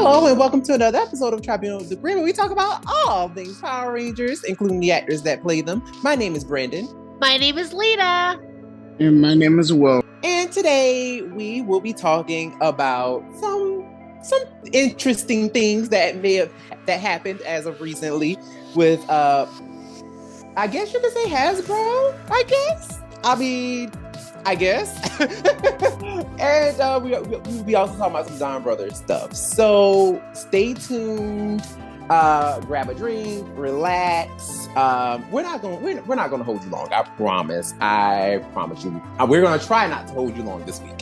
Hello and welcome to another episode of Tribunal of Agreement. We talk about all things Power Rangers, including the actors that play them. My name is Brandon. My name is Lita. And my name is Will. And today we will be talking about some interesting things that happened as of recently with I guess you could say Hasbro, I guess. And we'll be also talking about some Don Brothers stuff. So stay tuned. Grab a drink, relax. We're not gonna hold you long. I promise you. We're gonna try not to hold you long this week,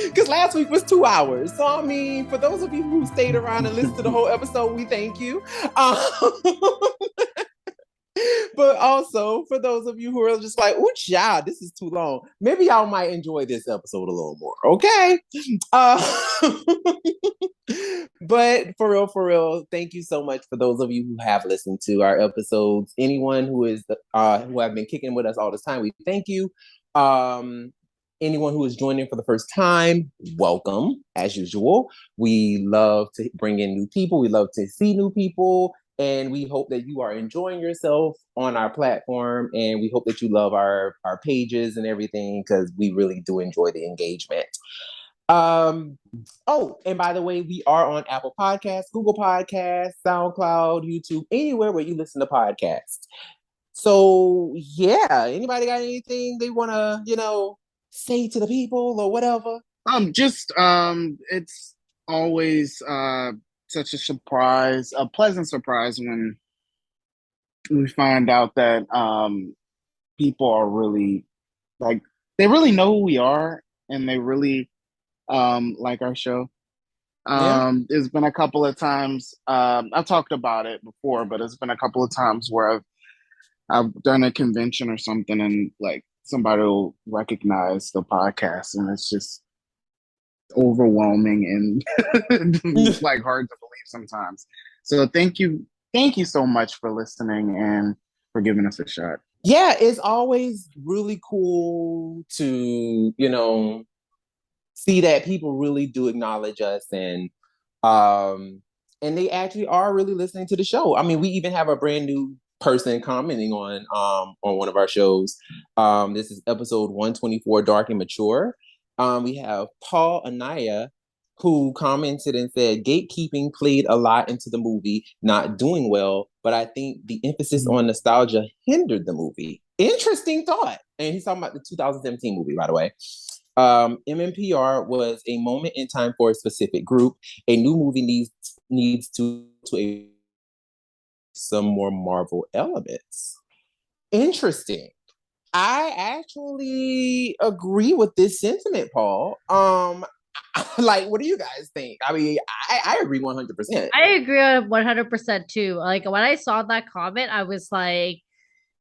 because last week was 2 hours. So I mean, for those of you who stayed around and listened to the whole episode, we thank you. But also, for those of you who are just like, "Ooh, child, this is too long," maybe y'all might enjoy this episode a little more. Okay. But for real, thank you so much for those of you who have listened to our episodes. Anyone who have been kicking with us all this time, we thank you. Anyone who is joining for the first time, welcome. As usual, we love to bring in new people. We love to see new people. And we hope that you are enjoying yourself on our platform. And we hope that you love our pages and everything, because we really do enjoy the engagement. Oh, and by the way, we are on Apple Podcasts, Google Podcasts, SoundCloud, YouTube, anywhere where you listen to podcasts. So yeah, anybody got anything they want to, say to the people or whatever? It's always such a pleasant surprise when we find out that people are really they really know who we are, and they really like our show. There's been a couple of times I've talked about it before, but it's been a couple of times where I've done a convention or something, and somebody will recognize the podcast, and it's just overwhelming and it's hard to believe sometimes. So thank you so much for listening and for giving us a shot. Yeah, it's always really cool to see that people really do acknowledge us, and they actually are really listening to the show. I mean, we even have a brand new person commenting on one of our shows. This is episode 124, Dark and Mature. We have Paul Anaya, who commented and said, "Gatekeeping played a lot into the movie not doing well, but I think the emphasis on nostalgia hindered the movie." Interesting thought. And he's talking about the 2017 movie, by the way. MMPR was a moment in time for a specific group. A new movie needs to some more Marvel elements. Interesting. I actually agree with this sentiment, Paul. What do you guys think? I mean, I agree 100%. I agree 100% too. When I saw that comment, I was like,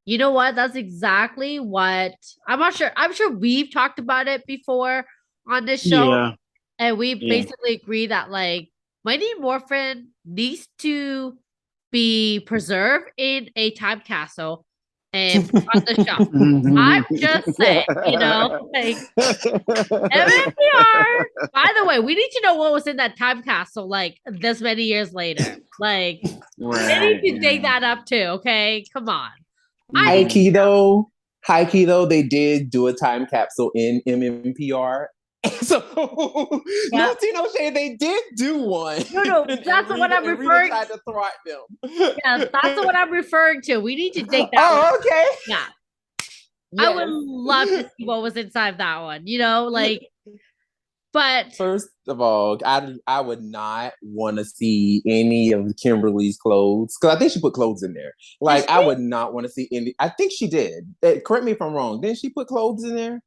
you know what? That's exactly what I'm not sure. I'm sure we've talked about it before on this show. Yeah. And we basically agree that Mighty Morphin needs to be preserved in a time capsule and on the show. I'm just saying, MMPR. By the way, we need to know what was in that time capsule this many years later. They need to dig that up too, okay? Come on. High key though, they did do a time capsule in MMPR. So no Tino Shade, they did do one. No, that's what I'm referring to. Tried to thwart them. Yeah, that's what I'm referring to. We need to dig that one. Okay. Yeah. Yes. I would love to see what was inside that one, but first of all, I would not want to see any of Kimberly's clothes, because I think she put clothes in there. I would not want to see any. I think she did. Correct me if I'm wrong. Didn't she put clothes in there?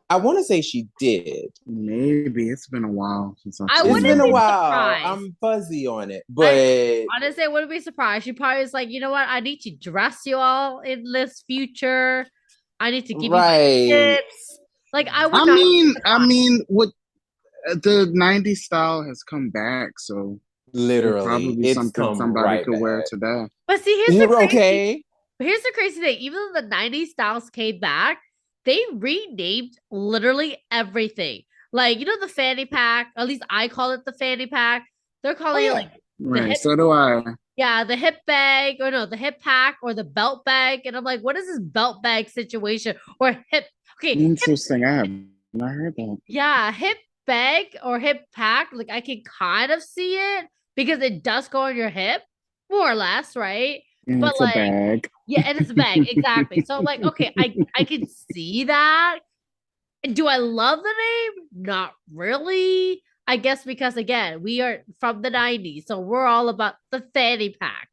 I want to say she did. Maybe. It's been a while since It's been a while. Surprised. I'm fuzzy on it, but honestly, I wouldn't be surprised. She probably was like, you know what? I need to dress you all in this future. I need to give you my tips. I mean, what the 90s style has come back, so literally, probably something somebody could wear today. But see, here's the crazy thing. Even though the 90s styles came back, they renamed literally everything. Like, you know, the fanny pack, at least I call it the fanny pack. They're Oh calling it yeah. like the Right. hip, So do I. yeah, the hip bag, or no, the hip pack or the belt bag. And I'm like, what is this belt bag situation? Or hip, okay, Interesting. I have not heard that. yeah, hip bag or hip pack. Like, I can kind of see it because it does go on your hip, more or less, right? And But it's a like, bag. yeah, and it's a bag, exactly. So I'm like, okay, I can see that. And do I love the name? Not really. I guess because again, we are from the 90s, so we're all about the fanny pack.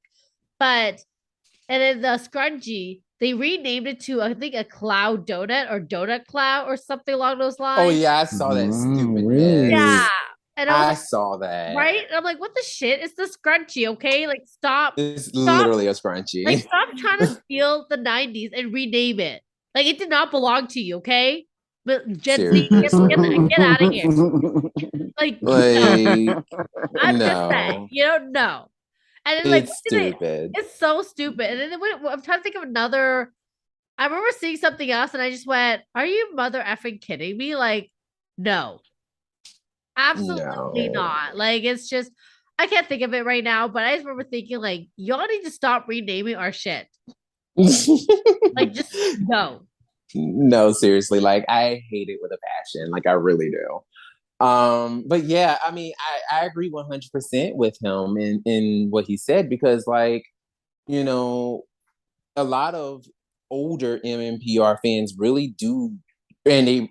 But and then the scrunchie, they renamed it to I think a cloud donut or donut cloud or something along those Oh lines. yeah, I saw that Wow, Yeah. really? stupidness. And I was I like, saw that. right? And I'm like, what the shit? It's the scrunchie, okay? Like It's stop, literally a like scrunchie. stop trying to steal the 90s and rename it. Like it did not belong to you, okay? But Gen Z, get Seriously. out of here. Like, no. Like, I'm just saying, no. no. And then like It's what did they stupid. it's so stupid. And then I'm trying to think of another. I remember seeing something else and I just went, are you mother effing kidding me? Like, no. Absolutely No. not. Like it's just I can't think of it right now, but I just remember thinking like y'all need to stop renaming our shit. Like just no. No, seriously. Like I hate it with a passion. Like I really do. But yeah, I mean, I agree 100% with him in what he said because like, you know, a lot of older MMPR fans really do, and they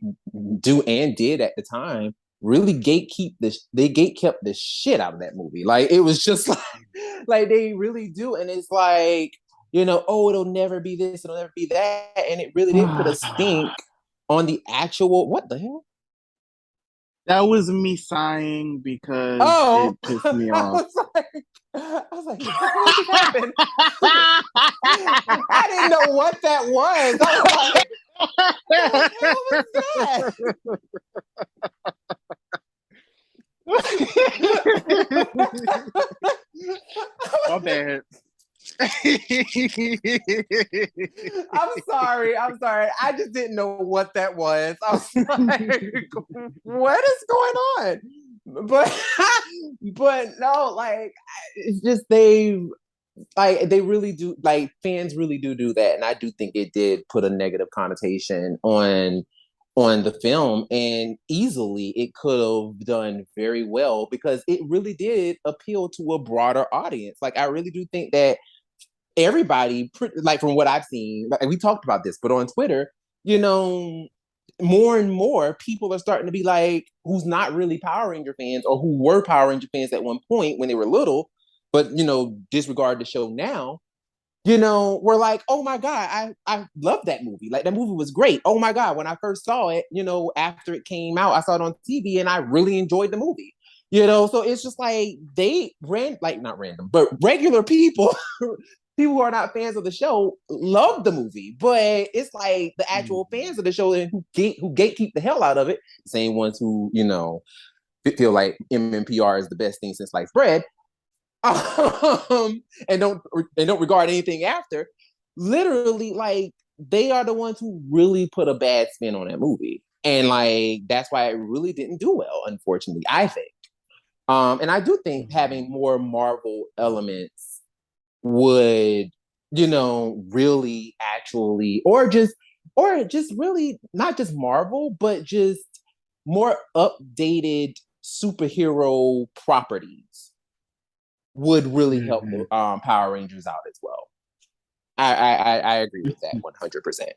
do and did at the time, really they gate kept the shit out of that movie. Like it was just like they really do, and it's like oh, it'll never be this, it'll never be that, and it really did put a stink on the actual what the hell. That was me sighing because Oh, it pissed me I off. was like, what just happened? I didn't know what that was. I was like, what the hell was that? My bad. I'm sorry. I'm sorry. I just didn't know what that was. I was like, what is going on? But but no, like it's just they really do, like fans really do that, and I do think it did put a negative connotation on the film, and easily it could have done very well because it really did appeal to a broader audience. Like I really do think that everybody, like from what I've seen, like we talked about this, but on Twitter, you know, more and more people are starting to be like, who's not really Power Ranger fans or who were Power Ranger fans at one point when they were little, but disregard the show now. We're like, oh my God, I love that movie. Like that movie was great. Oh my God, when I first saw it, after it came out, I saw it on TV and I really enjoyed the movie. So it's just like they ran like not random, but regular people people who are not fans of the show love the movie, but it's like the actual fans of the show and who gatekeep the hell out of it, same ones who feel like MMPR is the best thing since sliced bread, and don't regard anything after. Literally, like they are the ones who really put a bad spin on that movie, and like that's why it really didn't do well. Unfortunately, I think. And I do think having more Marvel elements would really actually or just really not just Marvel but just more updated superhero properties would really help the Power Rangers out as well. I agree with that 100%.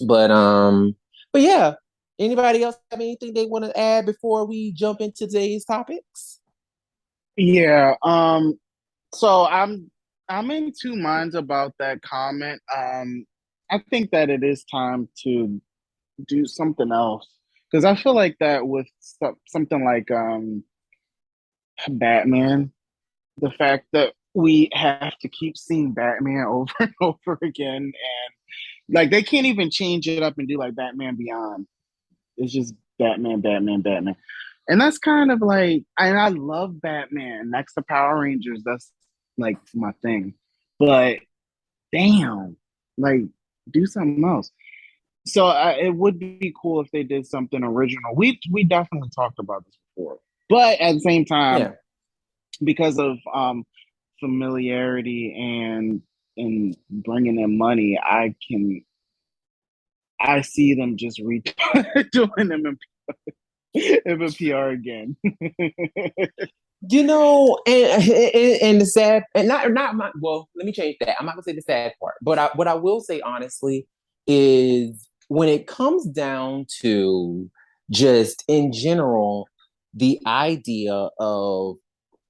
But yeah, anybody else have anything they want to add before we jump into today's topics? Yeah. So I'm in two minds about that comment. I think that it is time to do something else because I feel like that with something like Batman, the fact that we have to keep seeing Batman over and over again, and like they can't even change it up and do like Batman Beyond. It's just Batman, Batman, Batman. And that's kind of like, and I love Batman. Next to Power Rangers, that's like my thing. But damn, like do something else. So it would be cool if they did something original. We definitely talked about this before, but at the same time, Yeah. because of familiarity and bringing in money, I see them just doing them in PR again. And the sad and not my well, let me change that. I'm not gonna say the sad part, but what I will say honestly is when it comes down to just in general, the idea of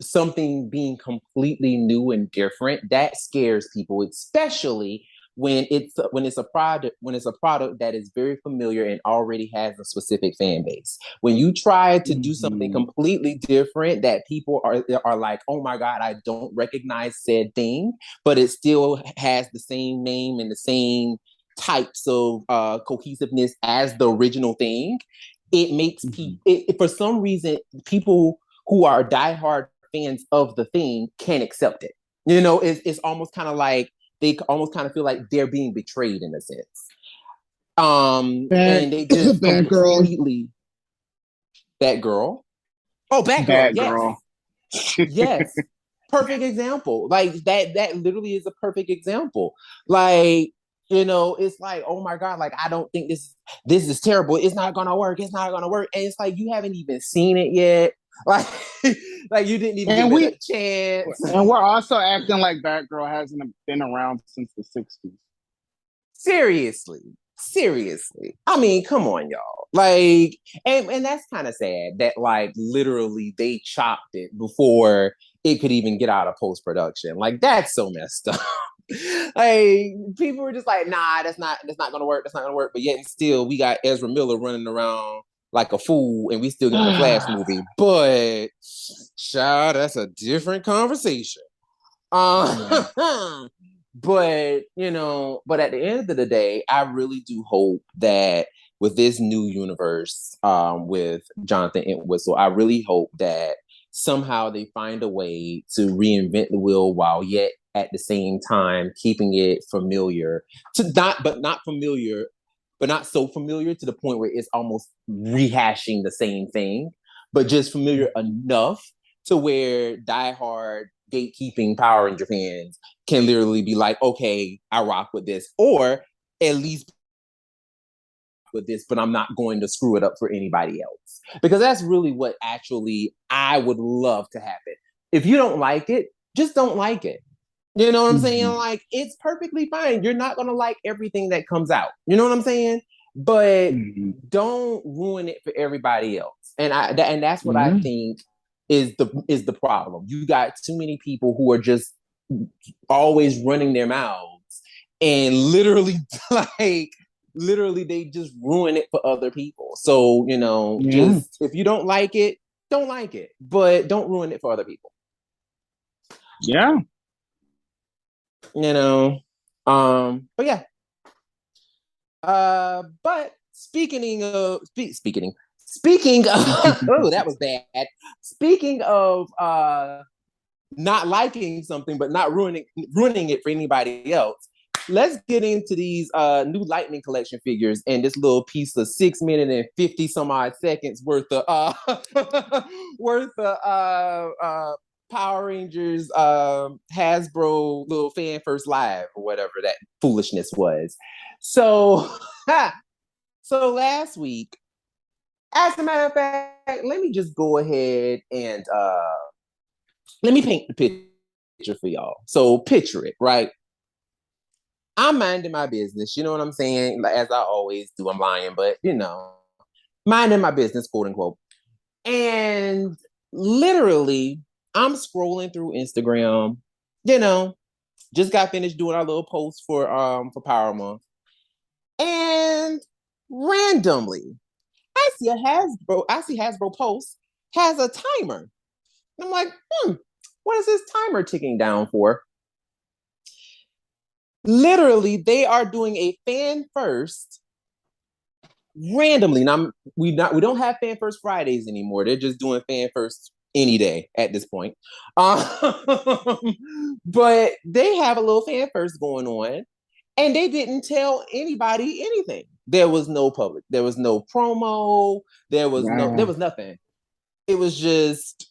something being completely new and different, that scares people, especially when it's a product that is very familiar and already has a specific fan base. When you try to do something Mhm. completely different that people are like, oh my god, I don't recognize said thing, but it still has the same name and the same types of cohesiveness as the original thing, it makes people, Mhm. for some reason, people who are diehard fans of the thing can't accept it. It's almost kind of like they almost kind of feel like they're being betrayed in a sense. Bad, And they just bad girl, completely that girl. Oh, Batgirl, bad yes. girl. Yes. Perfect example. Like that literally is a perfect example. Like, it's like, oh my God, like I don't think this is terrible. It's not gonna work. It's not gonna work. And it's like you haven't even seen it yet. Like, like you didn't even and give it a we chance. and we're also acting like Batgirl hasn't been around since the '60s. Seriously. Seriously. I mean, come on, y'all. Like, and that's kind of sad that like literally they chopped it before it could even get out of post-production. Like, that's so messed up. Like, people were just like, nah, that's not gonna work, that's not gonna work. But yet and still we got Ezra Miller running around like a fool and we still getting the Flash movie. But child, that's a different conversation. Yeah. But at the end of the day, I really do hope that with this new universe, with Jonathan Entwistle, I really hope that somehow they find a way to reinvent the wheel while yet at the same time keeping it familiar to not familiar, but not so familiar to the point where it's almost rehashing the same thing, but just familiar enough to where diehard gatekeeping Power Ranger fans can literally be like, okay, I rock with this, or at least with this, but I'm not going to screw it up for anybody else. Because that's really what actually I would love to happen. If you don't like it, just don't like it. You know what I'm saying? Mhm. Like, it's perfectly fine. You're not going to like everything that comes out. You know what I'm saying? But Mhm. don't ruin it for everybody else. And that's what I Yeah. think is the problem. You got too many people who are just always running their mouths and literally like literally they just ruin it for other people. So, Yeah. just if you don't like it, don't like it, but don't ruin it for other people. Yeah. You know. But yeah. But speaking of oh, that was bad. Speaking of not liking something but not ruining it for anybody else. Let's get into these new Lightning Collection figures and this little piece of 6 minutes and 50 some odd seconds worth of worth of Power Rangers Hasbro little fan first live or whatever that foolishness was. So so last week, as a matter of fact, let me just go ahead and let me paint the picture for y'all. So picture it, right? I'm minding my business, you know what I'm saying? Like, as I always do, I'm lying, but minding my business, quote unquote. And literally, I'm scrolling through Instagram, you know, just got finished doing our little post for Power Month. And randomly, I see Hasbro post has a timer. I'm like, what is this timer ticking down for? Literally, they are doing a fan first randomly. Now we don't have fan first Fridays anymore. They're just doing fan first any day at this point. But they have a little fan first going on, and they didn't tell anybody anything. There was no public. There was no promo. There Wow. was nothing. It was just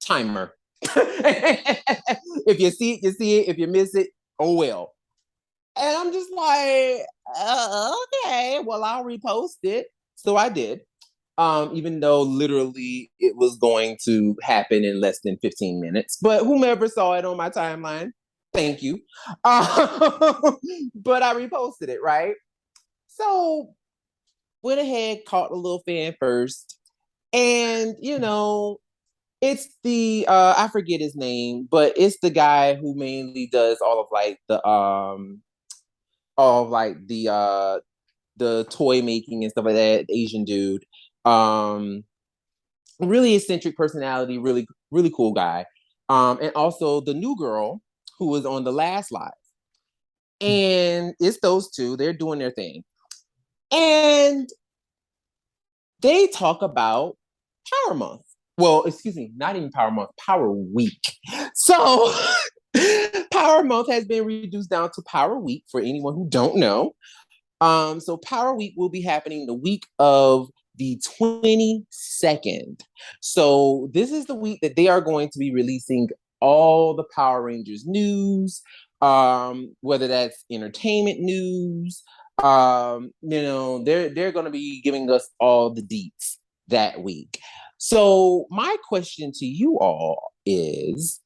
timer. If you see it, you see it. If you miss it, oh well. And I'm just like, okay, well, I'll repost it. So I did. Even though literally it was going to happen in less than 15 minutes. But whomever saw it on my timeline, thank you. But I reposted it, right? So went ahead, caught the little fan first. And, it's the I forget his name, but it's the guy who mainly does all of like the toy making and stuff like that, Asian dude. Um really eccentric personality, really, really cool guy. And also the new girl who was on the last live. And it's those two, they're doing their thing. And they talk about Power Month. Well, excuse me, not even Power Month, Power Week. So Power Month has been reduced down to Power Week for anyone who don't know. So Power Week will be happening the week of the 22nd. So this is the week that they are going to be releasing all the Power Rangers news, whether that's entertainment news. They're going to be giving us all the deets that week. So my question to you all is,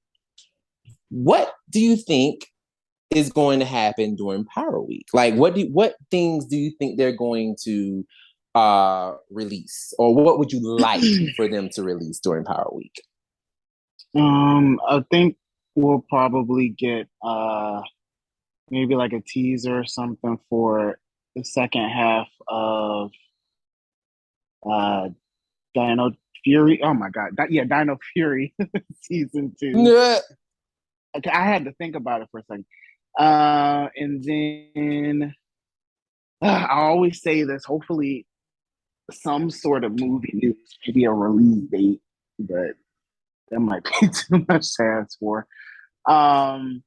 what do you think is going to happen during Power Week? Like, what things do you think they're going to release, or what would you like for them to release during Power Week? I think we'll probably get maybe like a teaser or something for the second half of uh Dino Fury. Oh my God. Yeah, Dino Fury season two. Yeah. Okay, I had to think about it for a second. And then I always say this, hopefully some sort of movie news, maybe a release date, but that might be too much to ask for. Um,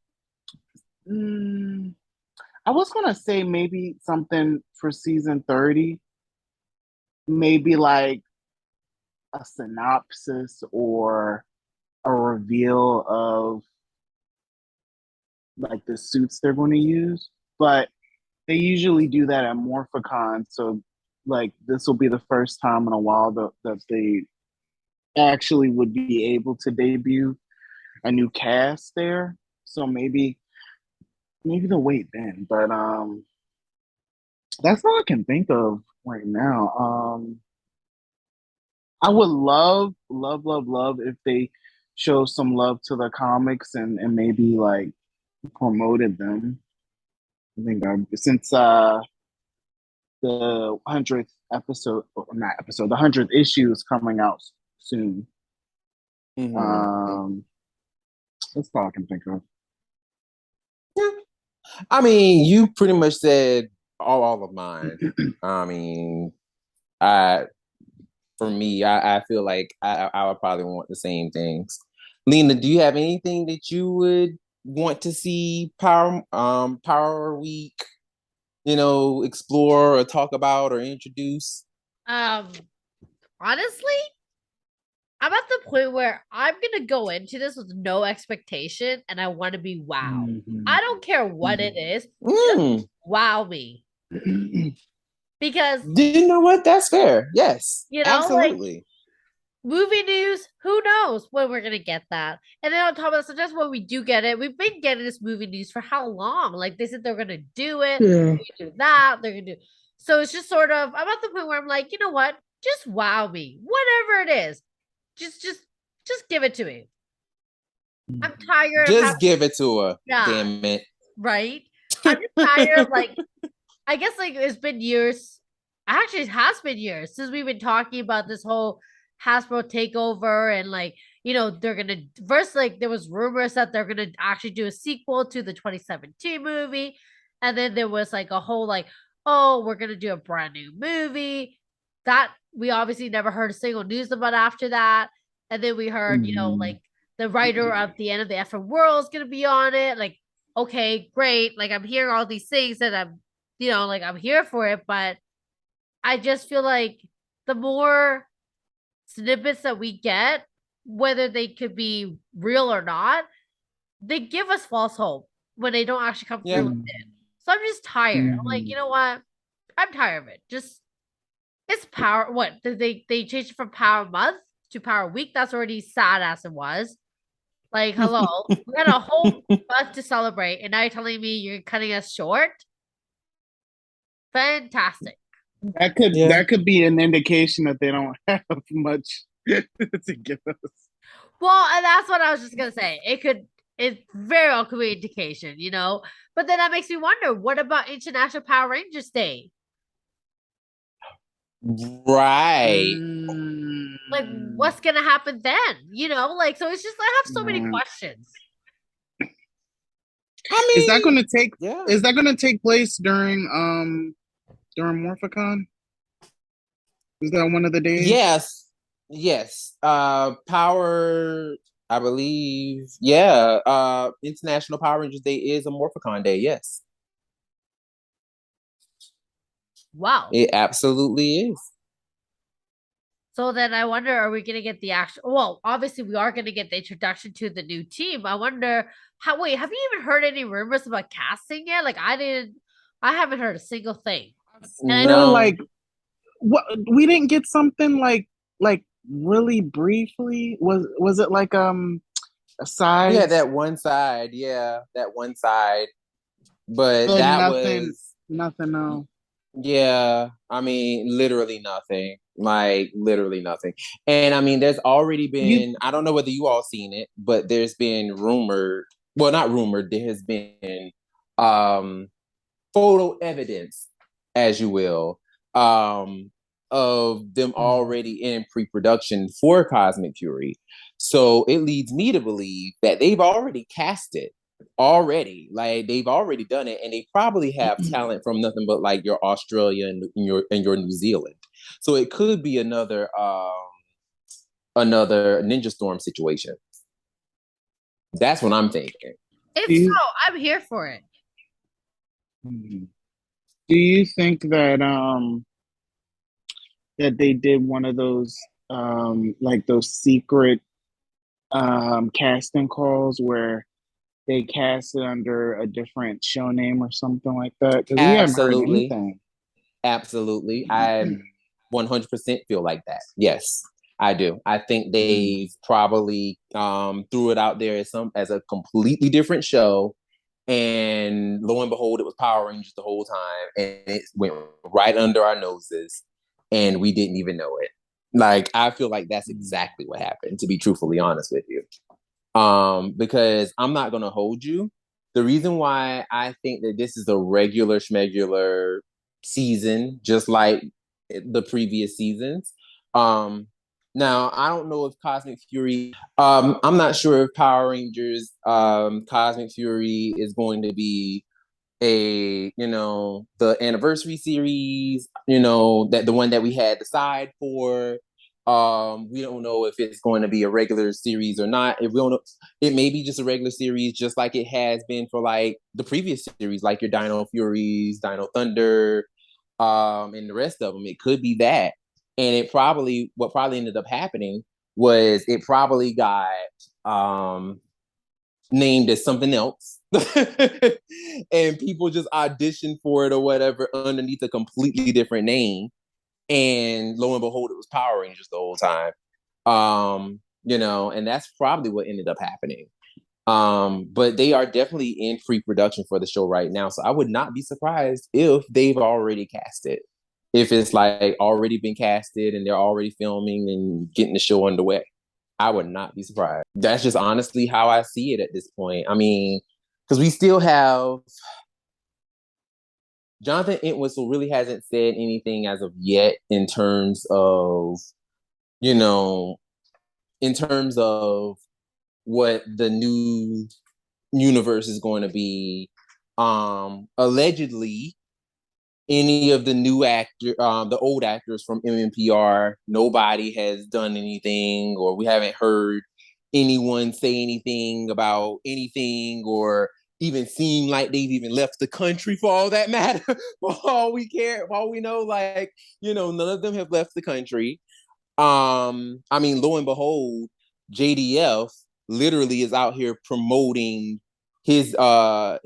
mm, I was gonna say maybe something for season 30, maybe like a synopsis or a reveal of like the suits they're going to use. But they usually do that at Morphicon, so like this will be the first time in a while that they actually would be able to debut a new cast there. So maybe they'll wait then. But that's all I can think of right now. I would love, love, love, love if they show some love to the comics and maybe like promoted them. I think since the 100th episode, or not episode, the 100th issue is coming out soon. Mm-hmm. Um, that's all I can think of. Yeah. I mean, you pretty much said all of mine. I mean, I for me, I feel like I would probably want the same things. Lena, do you have anything that you would want to see Power Week, explore or talk about or introduce? Um, honestly, I'm at the point where I'm gonna go into this with no expectation and I want to be wowed. Mhm. I don't care what it is, just Mm. wow me. Because, Do you know what? That's fair. Yes, like absolutely. movie news, who knows when we're gonna get that? And then on top of that, so just when we do get it, we've been getting this movie news for how long? Like they said they're gonna do it, Yeah. they're gonna do that, they're gonna do. So it's just sort of I'm at the point where I'm like, you know what? Just wow me. Whatever it is. Just give it to me. I'm tired of Just having give it to her. yeah, Damn it. right? I'm just tired of like I guess like it's been years. Actually, it has been years since we've been talking about this whole Hasbro takeover and like they're gonna first like there was rumors that they're gonna actually do a sequel to the 2017 movie, and then there was like a whole like oh we're gonna do a brand new movie that we obviously never heard a single news about after that, and then we heard Mhm. like the writer of the end of the effing world is gonna be on it like okay great like I'm hearing all these things that I'm like I'm here for it, but I just feel like the more snippets that we get, whether they could be real or not, they give us false hope when they don't actually come through Yeah. with it. So I'm just tired. I'm like, Mhm. you know what? I'm tired of it. Just it's power. What did they changed it from Power Month to Power Week? That's already sad as it was. Like, hello, we had a whole month to celebrate, and now you're telling me you're cutting us short. Fantastic. Yeah. That could be an indication that they don't have much to give us. Well, and that's what I was just gonna say. It very well could be indication, But then that makes me wonder, what about International Power Rangers Day? Right. Like, Mm, what's gonna happen then? Like, so it's just I have so many yeah. questions. I Is that going mean, to take? yeah. Is that going to take place during Morphicon? Is that one of the days? Yes. Yes. Power, I believe. Yeah. International Power Rangers Day is a Morphicon Day. Yes. Wow. It absolutely is. So then I wonder, are we gonna get the actual? Well, obviously we are gonna get the introduction to the new team. I wonder how. Wait, have you even heard any rumors about casting yet? Like I didn't. I haven't heard a single thing. And I Feel know. No. like what we didn't get something like really briefly. Was it like Yeah, asides? that one side. Yeah, that one side. But And that nothing, was, nothing else. yeah, I mean, literally nothing. Like, literally nothing. And I mean, there's already You been, I don't know whether you all seen it, but there's been rumored, well, not rumored, there has been um photo evidence, as you will, um, of them already in pre-production for Cosmic Fury. So it leads me to believe that they've already cast it already. Like they've already done it, and they probably have talent from nothing but like your Australia and your New Zealand. So it could be another Ninja Storm situation. That's what I'm thinking. If so, do I'm here for it. you do you think that they did one of those like those secret casting calls where they cast it under a different show name or something like that? Because we haven't heard Absolutely. anything. Absolutely. I 100% feel like that. Yes, I do. I think they probably threw it out there as a completely different show, and lo and behold, it was Power Rangers the whole time, and it went right under our noses, and we didn't even know it. Like I feel like that's exactly what happened. To be truthfully honest with you, because I'm not gonna hold you. The reason why I think that this is a regular schmegular season, just like the previous seasons. Um, Now I don't know if Cosmic Fury. I'm not sure if Power Rangers Cosmic Fury is going to be the anniversary series, that the one that we had the side for. We don't know if it's going to be a regular series or not. If we don't know, it may be just a regular series, just like it has been for like the previous series, like your Dino Furies, Dino Thunder, and the rest of them. It could be that. And what probably ended up happening was it probably got named as something else and people just auditioned for it or whatever underneath a completely different name, and lo and behold it was Power Rangers the whole time. And that's probably what ended up happening. But they are definitely in pre-production for the show right now, so I would not be surprised if they've already cast it, if it's like already been casted and they're already filming and getting the show underway. I would not be surprised. That's just honestly how I see it at this point. I mean, because we still have Jonathan Entwistle really hasn't said anything as of yet you know, in terms of what the new universe is going to be. Allegedly, any of the the old actors from MMPR, nobody has done anything, or we haven't heard anyone say anything about anything, or even seem like they've even left the country for all that matter. For all we care, for all we know, like, none of them have left the country. I mean, lo and behold, JDF literally is out here promoting his Legend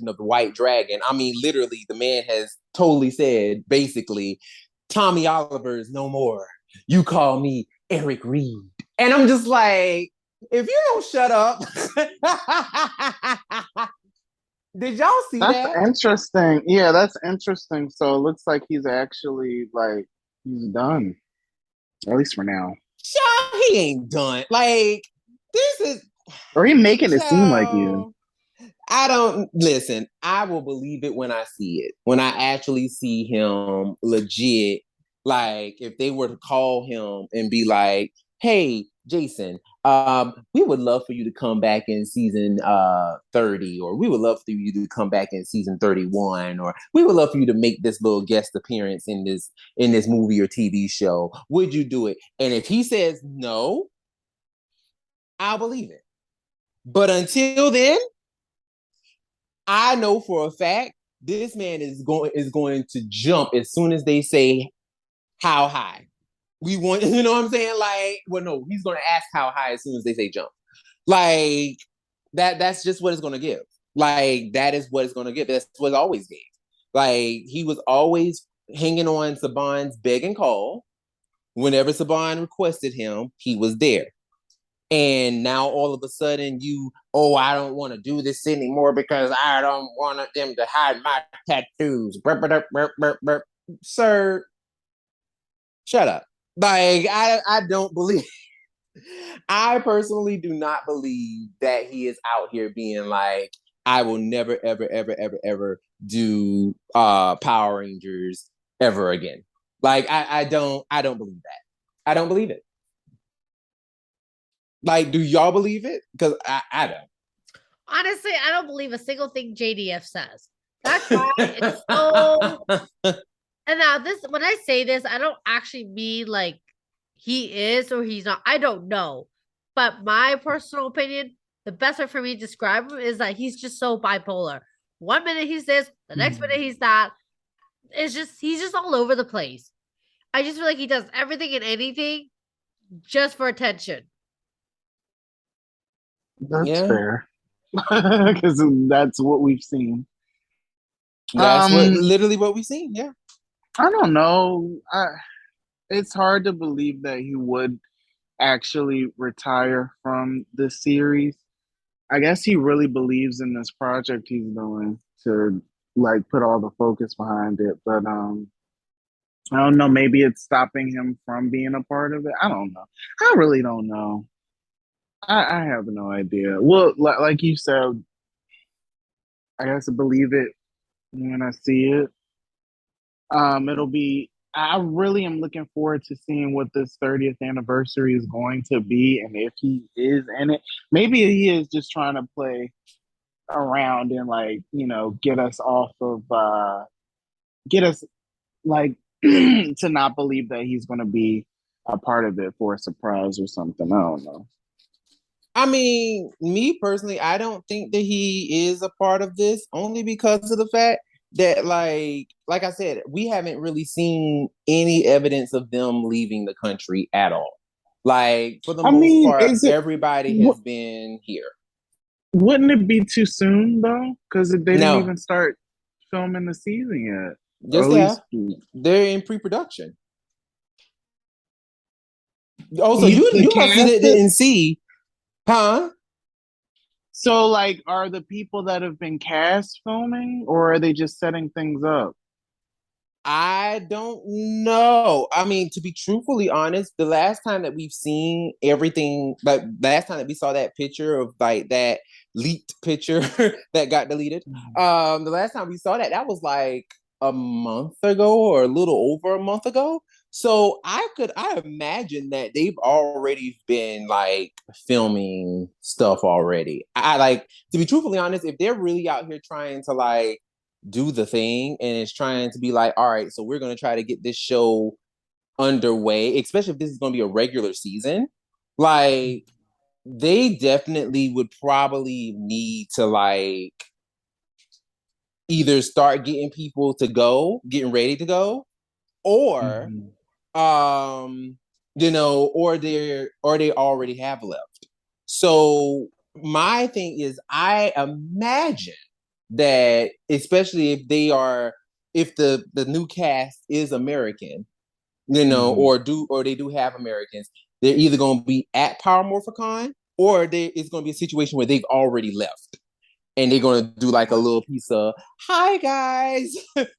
of the White Dragon. I mean, literally, the man has totally said, basically, Tommy Oliver is no more. You call me Eric Reed. And I'm just like, if you don't shut up. Did y'all see That's that? interesting. Yeah, that's interesting. So it looks like he's actually like he's done, at least for now. Child, he ain't done. Like, this is Or he making it seem like you. child. I don't listen. I will believe it when I see it. When I actually see him legit. Like, if they were to call him and be like, "Hey, Jason, we would love for you to come back in season 30, or we would love for you to come back in season 31, or we would love for you to make this little guest appearance in this movie or TV show. Would you do it?" And if he says no, I'll believe it. But until then, I know for a fact this man is going to jump as soon as they say how high. We want, you know what I'm saying? Like, well, no, he's gonna ask how high as soon as they say jump. Like that's just what it's gonna give. Like, that is what it's gonna give. That's what it always gave. Like, he was always hanging on Saban's beg and call. Whenever Saban requested him, he was there. And now all of a sudden I don't want to do this anymore because I don't want them to hide my tattoos. Burp, burp, burp, burp, burp. Sir, shut up. Like, I don't believe, I personally do not believe that he is out here being like, I will never, ever, ever, ever, ever do Power Rangers ever again. Like, I don't believe that. I don't believe it. Like, do y'all believe it? Because I don't. Honestly, I don't believe a single thing JDF says. That guy is so. And now this, when I say this, I don't actually mean like he is or he's not. I don't know. But my personal opinion, the best way for me to describe him is that he's just so bipolar. One minute he's this, the next minute he's that. He's just all over the place. I just feel like he does everything and anything just for attention. That's Yeah, fair. Because that's what we've seen. that's what Um, literally what we seen. Yeah. I don't know. It's hard to believe that he would actually retire from the series. I guess he really believes in this project he's doing to like put all the focus behind it. But I don't know, maybe it's stopping him from being a part of it. I don't know. I really don't know. I have no idea. Well, like you said, I guess I believe it when I see it. It'll be. I really am looking forward to seeing what this 30th anniversary is going to be, and if he is in it. Maybe he is just trying to play around and like get us off of get us like to not believe that he's going to be a part of it for a surprise or something. I don't know. I mean, me personally, I don't think that he is a part of this, only because of the fact that, like I said, we haven't really seen any evidence of them leaving the country at all. Like, for the I most mean, part, is it? everybody has been here. Wouldn't it be too soon though? Because they didn't No, even start filming the season yet, or yes, at they have. least They're in pre-production. Oh, so you you must have cast it. didn't see, huh? So, like, are the people that have been cast filming, or are they just setting things up? I don't know. I mean, to be truthfully honest, the last time that we've seen everything, like last time that we saw that picture of like that leaked picture that got deleted, the last time we saw that, that was like a month ago or a little over a month ago. So I imagine that they've already been like filming stuff already. I like, to be truthfully honest, if they're really out here trying to like do the thing and it's trying to be like, all right, so we're going to try to get this show underway, especially if this is going to be a regular season. Like, they definitely would probably need to like either start getting people to go, getting ready to go, or Mhm. or they already have left. So my thing is I imagine that especially if the new cast is American, Mhm. or they do have Americans, they're either going to be at Power Morphicon or it's going to be a situation where they've already left and they're going to do like a little piece of hi guys. Right.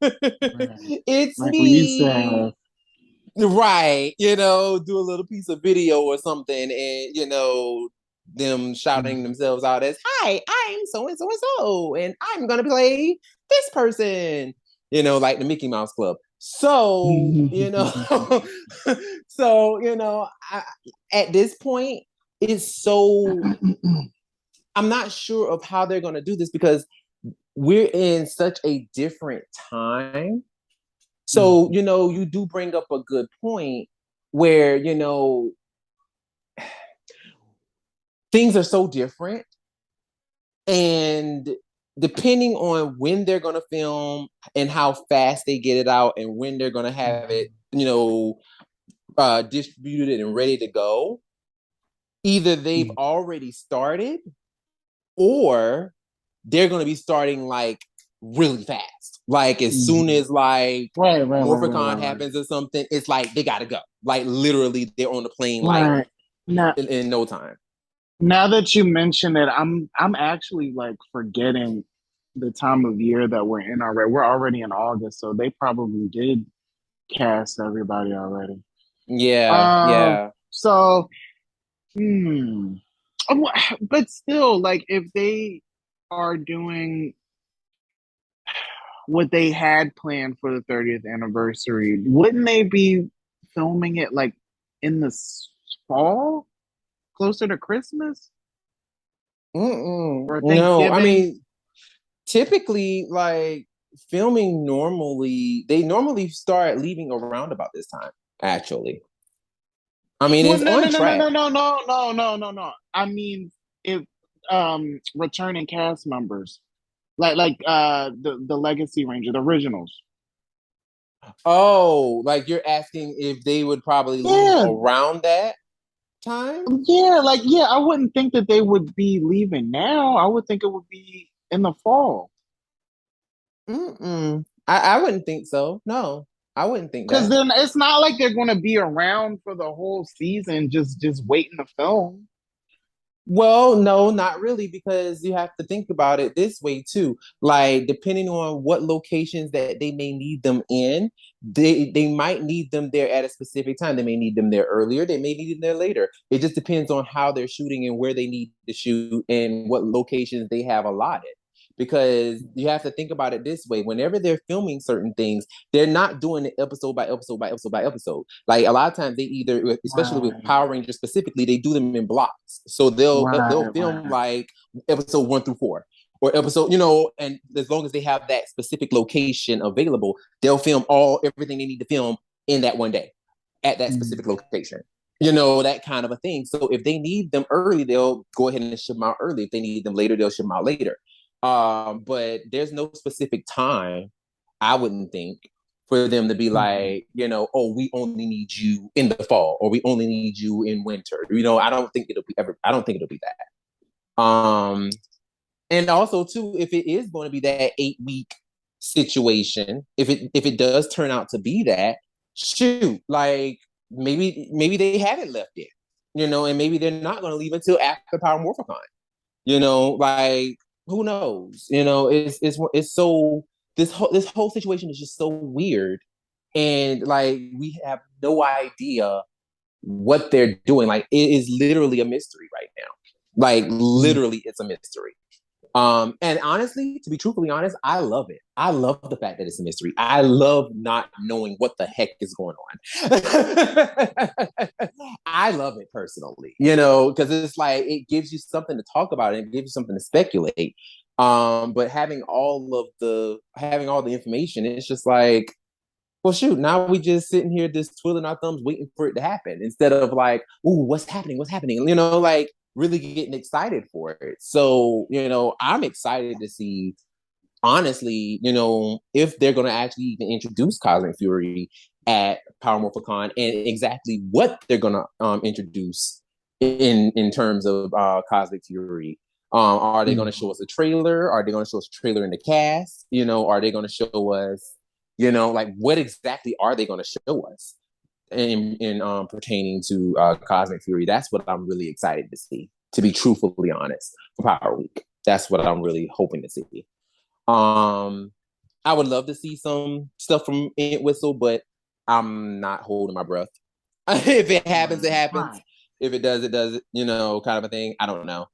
It's Like we used to me. have. Right, do a little piece of video or something, and them shouting Mhm. themselves out as hi, I'm so and so and so, and I'm gonna play this person, like the Mickey Mouse Club. So, at this point, it's so I'm not sure of how they're gonna do this because we're in such a different time. So, Mhm. you do bring up a good point where, things are so different. And depending on when they're going to film and how fast they get it out and when they're going to have it, Mhm. distributed and ready to go, either they've Mhm. already started or they're going to be starting like really fast. Like as soon Mhm. as like Right, right, right, right, Morphicon right, happens or something, it's like they gotta go. Like literally, they're on the plane like right. Right. Now, in no time. now that you mention it, I'm actually like forgetting the time of year that we're in already. We're already in August, so they probably did cast everybody already. Yeah, Uh, yeah. so hmm. But still, like if they are doing what they had planned for the 30th anniversary, wouldn't they be filming it like in the fall, closer to Christmas Mm-mm. or No, I Thanksgiving? mean, typically, like filming they normally start leaving around about this time. Actually, I mean, Well, it's no, on no, no, no, track. no, no, no, no, no, no, no. I mean, if returning cast members, like the Legacy Ranger, the originals. Oh, like you're asking if they would probably leave Yeah, around that time? yeah, like yeah. I wouldn't think that they would be leaving now. I would think it would be in the fall. Mm-mm. I wouldn't think so. No, I wouldn't think Because that. then it's not like they're going to be around for the whole season, just waiting to film. Well, no, not really, because you have to think about it this way too. Like, depending on what locations that they may need them in, they might need them there at a specific time. They may need them there earlier. They may need them there later. It just depends on how they're shooting and where they need to shoot and what locations they have allotted. Because you have to think about it this way: whenever they're filming certain things, they're not doing it episode by episode by episode by episode. Like a lot of times, they either, especially with Right, Power Rangers specifically, they do them in blocks. So they'll right, film right. like episode 1 through 4, or episode, and as long as they have that specific location available, they'll film everything they need to film in that one day at that specific Mm. location. That kind of a thing. So if they need them early, they'll go ahead and ship them out early. If they need them later, they'll ship them out later. But there's no specific time, I wouldn't think, for them to be Mhm. like, oh, we only need you in the fall or we only need you in winter. I don't think it'll be that. And also too, if it is going to be that 8 week situation, if it does turn out to be that, shoot, like maybe they haven't left yet, and maybe they're not going to leave until after Power Morphicon. Like who knows? It's so this whole situation is just so weird, and like we have no idea what they're doing. Like it is literally a mystery right now. Like Mm. literally, it's a mystery. And honestly, to be truthfully honest, I love it. I love the fact that it's a mystery. I love not knowing what the heck is going on. I love it personally, because it's like it gives you something to talk about and it gives you something to speculate. But having all the information, it's just like, well, shoot, now we just sitting here just twiddling our thumbs waiting for it to happen instead of like, ooh, what's happening? What's happening? Like really getting excited for it. So, I'm excited to see, honestly, if they're going to actually even introduce Cosmic Fury at Power Morphicon, and exactly what they're going to introduce in terms of Cosmic Fury. Are they going to show us a trailer? Are they going to show us a trailer in the cast? Are they going to show us, like what exactly are they going to show us in pertaining to Cosmic Fury? That's what I'm really excited to see, to be truthfully honest, for Power Week. That's what I'm really hoping to see. I would love to see some stuff from Entwistle, but I'm not holding my breath. If it happens, it happens. Right. If it does, it does. Kind of a thing. I don't know.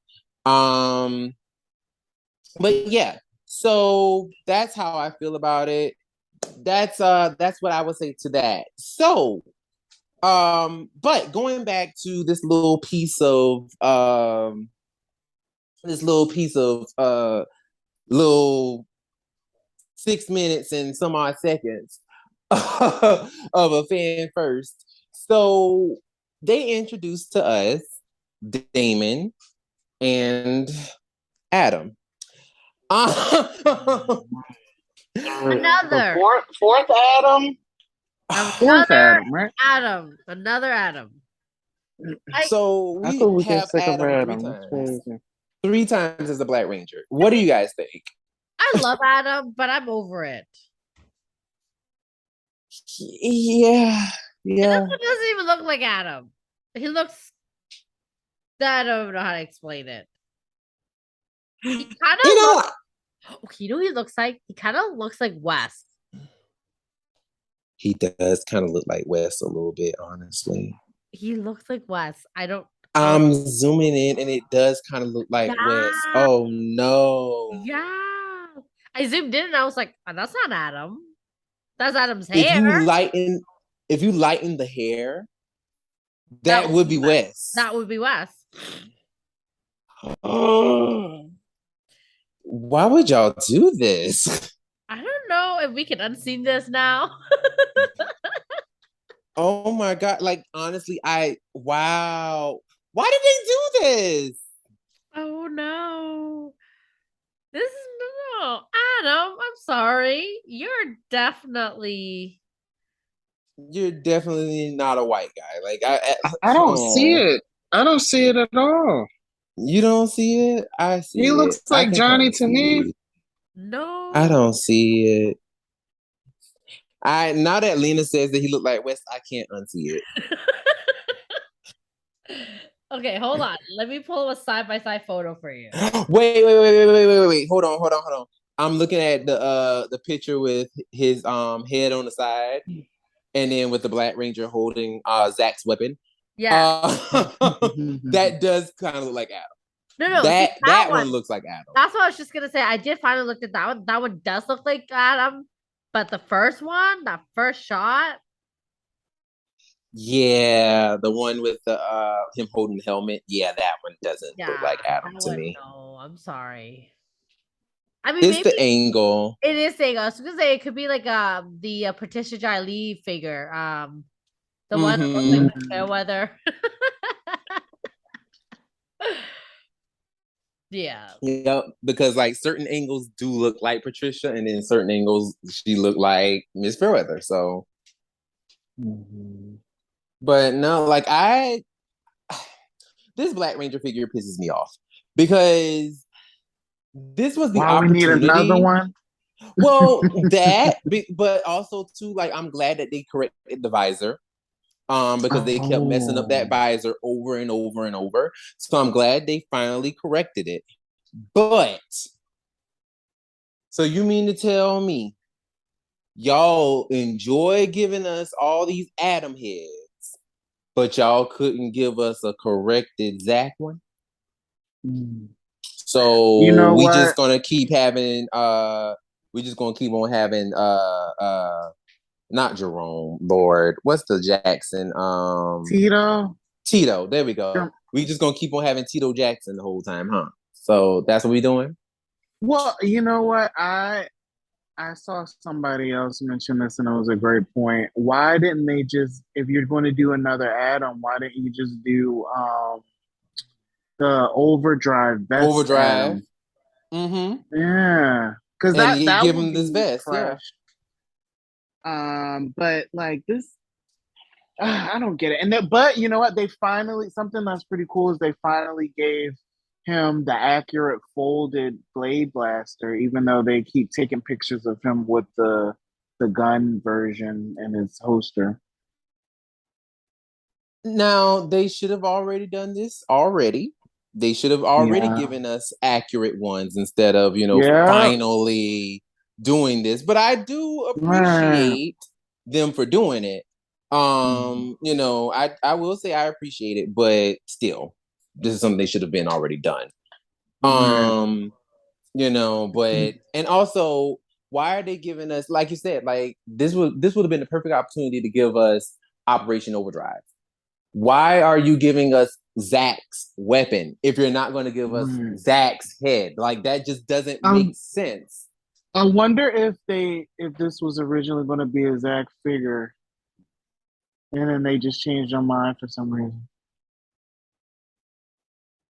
But yeah, so that's how I feel about it. That's what I would say to that. So, but going back to this little piece of little 6 minutes and some odd seconds of a fan first. So they introduced to us Damon and Adam. Another. Fourth Adam. Fourth Adam, right? Adam. Another Adam. So I thought we we get have sick of Adam Adam. 3 times. 3 times as the Black Ranger. What do you guys think? I love Adam, but I'm over it. Yeah. This one doesn't even look like Adam. He looks. I don't know how to explain it. He kind of looks. You know what he looks like? He kind of looks like Wes. He does kind of look like Wes a little bit, honestly. He looks like Wes. I don't. I'm zooming in, and it does kind of look like Wes. Oh no! Yeah, I zoomed in, and I was like, oh, "That's not Adam. That's Adam's hair." If you lighten the hair, that would be Wes. That would be Wes. Why would y'all do this? I don't know if we can unseen this now. Oh my god! Like honestly, wow. Why did they do this? Oh no! This is no Adam. I'm sorry. You're definitely not a white guy. Like I don't see it. I don't see it at all. You don't see it? I see it. He looks like Johnny to me. No. I don't see it. Now that Lena says that he looked like Wes, I can't unsee it. Okay, hold on. Let me pull a side-by-side photo for you. Wait. Hold on. I'm looking at the picture with his head on the side, and then with the Black Ranger holding Zach's weapon. Yeah. That does kind of look like Adam. No, that one looks like Adam. That's what I was just gonna say. I did finally look at that one. That one does look like Adam, but the first one, that first shot. Yeah, the one with the him holding the helmet. Yeah, that one doesn't look like Adam to me. No, I'm sorry. I mean, it's the angle. It is the angle. I was gonna say it could be like the Patricia Jai figure. The one that looks like the Fairweather. Yeah. Yeah, because like certain angles do look like Patricia, and then certain angles she looked like Miss Fairweather. So, but no, like this Black Ranger figure pisses me off because this was the opportunity. We need another one. Well, but also too, like I'm glad that they corrected the visor. Because they kept messing up that visor over and over and over. So I'm glad they finally corrected it. But, so you mean to tell me y'all enjoy giving us all these Adam heads, but y'all couldn't give us a corrected Zach one? So we just gonna keep having we just gonna keep on having not Jerome, Lord. What's the Jackson? Tito. There we go. Yeah. We just gonna keep on having Tito Jackson the whole time, huh? So that's what we doing? Well, you know what? I saw somebody else mention this and it was a great point. Why didn't they just, if you're going to do another Adam, why didn't you just do the Overdrive vest Overdrive. Adam. Mm-hmm. Yeah, because And that he that give would him this be vest, yeah. fresh. But like this, I don't get it. But you know what? They finally something that's pretty cool is they finally gave him the accurate folded blade blaster, even though they keep taking pictures of him with the gun version and his holster. Now they should have already done this already. They should have already Yeah, given us accurate ones instead of, yeah, finally doing this. But I do man. appreciate them for doing it. I will say I appreciate it, but still, this is something they should have been already done. Man. But and also, why are they giving us, like you said, like this would have been the perfect opportunity to give us Operation Overdrive. Why are you giving us Zach's weapon if you're not going to give us Man. Zach's head? Like that just doesn't make Um, sense. I wonder if this was originally going to be a Zach figure, and then they just changed their mind for some reason.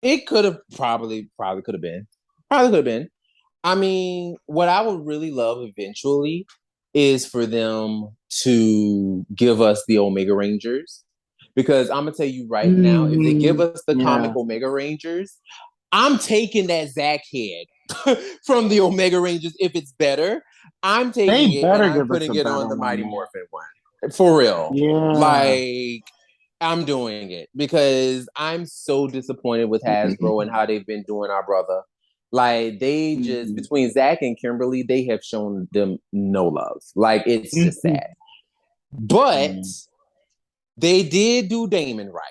It could have probably could have been. Probably could have been. I mean, what I would really love eventually is for them to give us the Omega Rangers. Because I'm gonna tell you right now, if they give us the comic Yeah, Omega Rangers, I'm taking that Zach head from the Omega Rangers if it's better. I'm they taking it and better I'm give us putting a it on better the one, Mighty man. Morphin one. For real. Yeah. Like, I'm doing it because I'm so disappointed with Hasbro and how they've been doing our brother. Like, they just, Mhm. between Zach and Kimberly, they have shown them no love. Like, it's just Mhm. sad. But Mhm. they did do Damon right.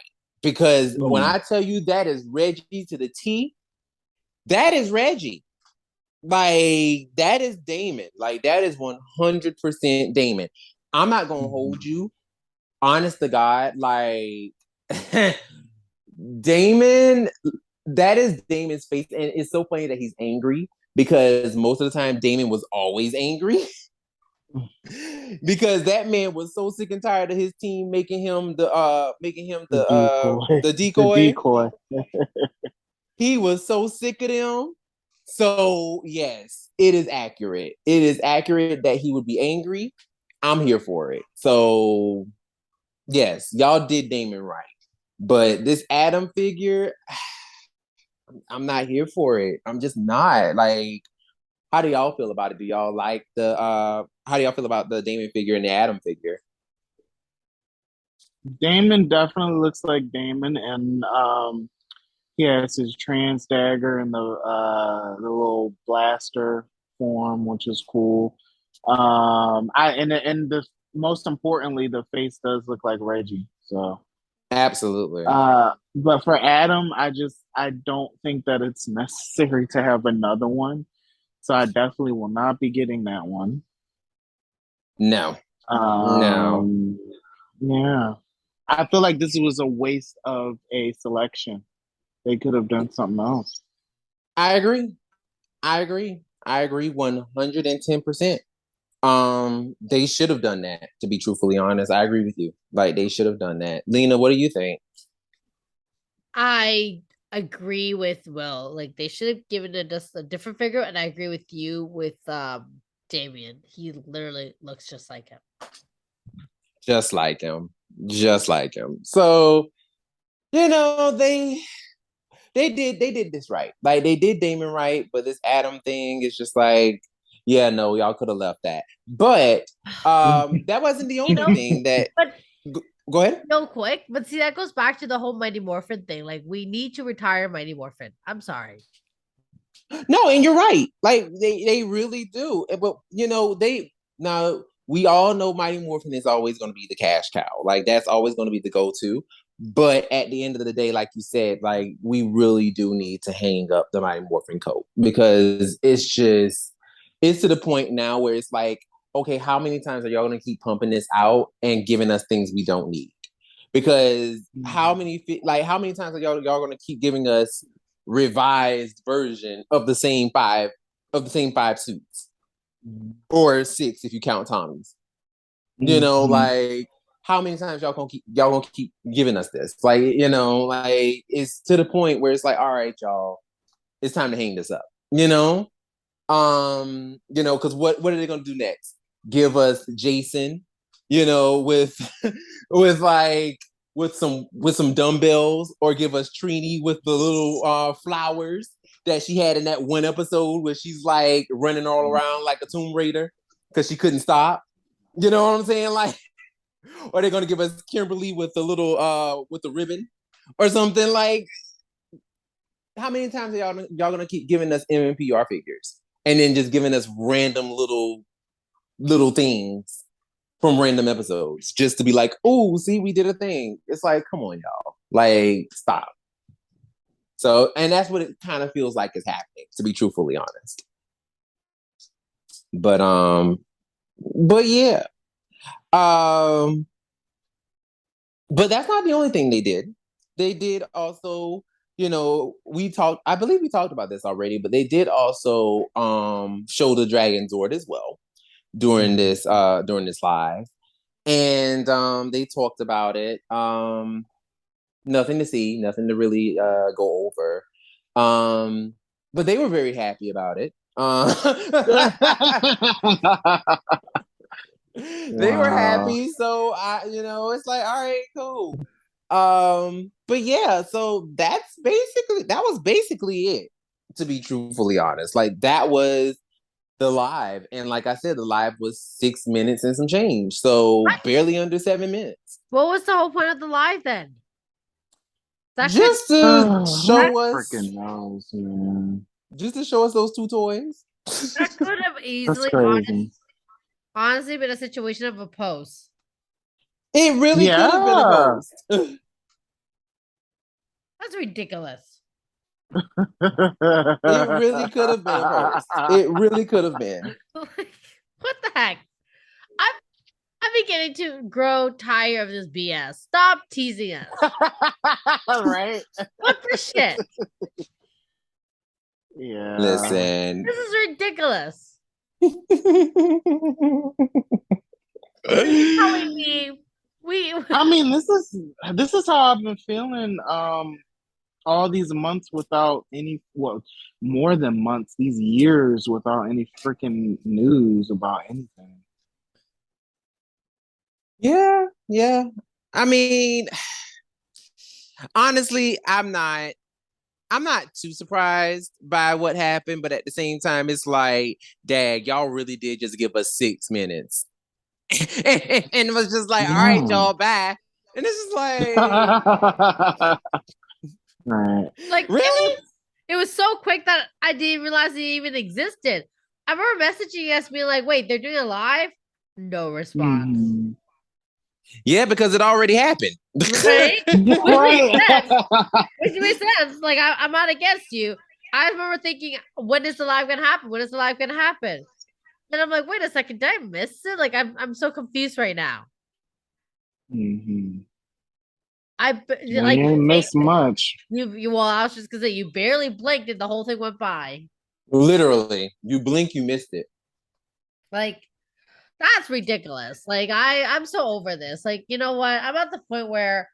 Because when Mhm. I tell you that is Reggie to the T, that is Reggie. Like, that is Damon. Like, that is 100% Damon. I'm not going to hold you. Honest to God, like, Damon, that is Damon's face. And it's so funny that he's angry because most of the time Damon was always angry. Because that man was so sick and tired of his team The decoy. the The decoy. decoy. He was so sick of them. So yes, it is accurate. It is accurate that he would be angry. I'm here for it. So yes, y'all did Damon right. But this Adam figure, I'm not here for it. I'm just not. Like, how do y'all feel about it? Do y'all like the how do y'all feel about the Damon figure and the Adam figure? Damon definitely looks like Damon, and he has his trans dagger and the little blaster form, which is cool. I and the most importantly, the face does look like Reggie. So, Absolutely. but for Adam, I don't think that it's necessary to have another one. So I definitely will not be getting that one. No. No. Um, yeah, I feel like this was a waste of a selection. They could have done something else. I agree. I agree 110%. They should have done that, to be truthfully honest. I agree with you. Like, they should have done that. Lena, what do you think? I agree with Will. Like they should have given it just a different figure, and I agree with you with Damien. He literally looks just like him. Just like him. Just like him. So, you know, they did this right. Like, they did Damon right, but this Adam thing is just like, yeah, no, y'all could have left that. But that wasn't the You only know, thing that but go ahead. real quick, but see that goes back to the whole Mighty Morphin thing. Like we need to retire Mighty Morphin. I'm sorry. No, and you're right. Like they really do. But they now we all know Mighty Morphin is always going to be the cash cow. Like that's always going to be the go-to. But at the end of the day, like you said, like we really do need to hang up the Mighty Morphin coat because it's to the point now where it's like, okay, how many times are y'all going to keep pumping this out and giving us things we don't need? Because how many times are y'all going to keep giving us revised version of the same five suits or six if you count Tommy's. Mhm. Like how many times y'all gonna keep giving us this? Like, like it's to the point where it's like, all right, y'all, it's time to hang this up. Because what are they gonna do next? Give us Jason, with with some dumbbells, or give us Trini with the little flowers that she had in that one episode where she's like running all around like a Tomb Raider because she couldn't stop. You know what I'm saying? Like, or they're gonna give us Kimberly with the little with the ribbon or something. Like, how many times are y'all gonna keep giving us MMPR figures and then just giving us random little things from random episodes just to be like, oh, see, we did a thing. It's like, come on, y'all. Like, stop. So, and that's what it kind of feels like is happening, to be truthfully honest. But yeah. But that's not the only thing they did. They did also, I believe we talked about this already, but they did also show the Dragon Zord as well during this live. And they talked about it. Nothing to see, nothing to really go over. But they were very happy about it. They were happy, so it's like, all right, cool. But yeah, so that was basically it, to be truthfully honest. Like, that was the live, and like I said, the live was 6 minutes and some change, so barely under 7 minutes. What was the whole point of the live then? Just to show us, freaking knows, man. Just to show us those two toys. That could have easily, honestly, been a situation of a post. It really could have been a post. That's ridiculous. It really could have been a post. It really could have been. What the heck? I'm beginning to grow tired of this BS. Stop teasing us. Right? What the shit? Yeah. Listen. This is ridiculous. I mean, this is how I've been feeling all these months without any, well, more than months, these years without any freaking news about anything. Yeah. I mean, honestly, I'm not too surprised by what happened, but at the same time, it's like, dag, y'all really did just give us 6 minutes. And it was just like, all right, y'all, bye. And it's just like, right. Like, really? It was so quick that I didn't realize it even existed. I remember messaging us being like, wait, they're doing a live? No response. Mm-hmm. Yeah, because it already happened. Right? Which makes sense. Like, I'm not against you. I remember thinking, when is the live gonna happen? When is the live gonna happen? And I'm like, wait a second, did I miss it? Like, I'm so confused right now. Mm-hmm. You ain't missed much. Well, I was just gonna say, you barely blinked and the whole thing went by. Literally, you blink, you missed it. Like, that's ridiculous. Like, I'm so over this. Like, you know what? I'm at the point where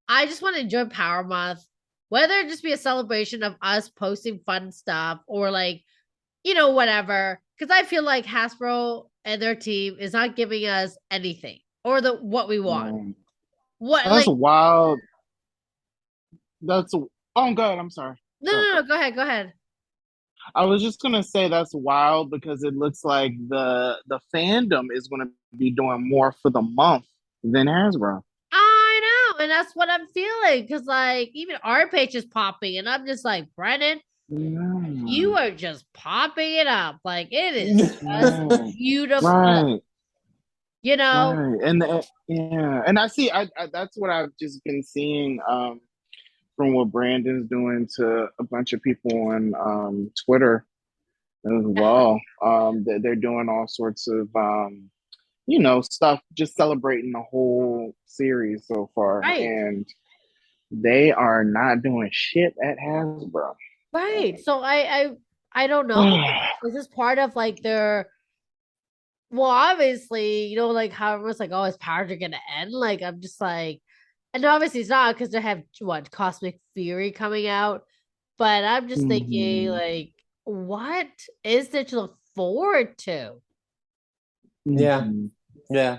I just want to enjoy Power Month, whether it just be a celebration of us posting fun stuff or like, whatever. Because I feel like Hasbro and their team is not giving us anything or what we want. What? That's wild. Oh, go ahead. I'm sorry. No. Go ahead. I was just gonna say that's wild because it looks like the fandom is gonna be doing more for the month than Hasbro. I know, and that's what I'm feeling. Because like even our page is popping, and I'm just like, Brennan, you are just popping it up. Like it is just beautiful. Right. Right. And I see. I that's what I've just been seeing. From what Brandon's doing to a bunch of people on Twitter as well. They're doing all sorts of stuff, just celebrating the whole series so far, right. And they are not doing shit at Hasbro. Right. So I don't know. Is this part of like their well, obviously, like how everyone's like, oh, his powers are gonna end. Like, I'm just like, and obviously it's not because they have what Cosmic Fury coming out. But I'm just thinking, Mhm. like, what is there to look forward to? Yeah, Mhm. yeah.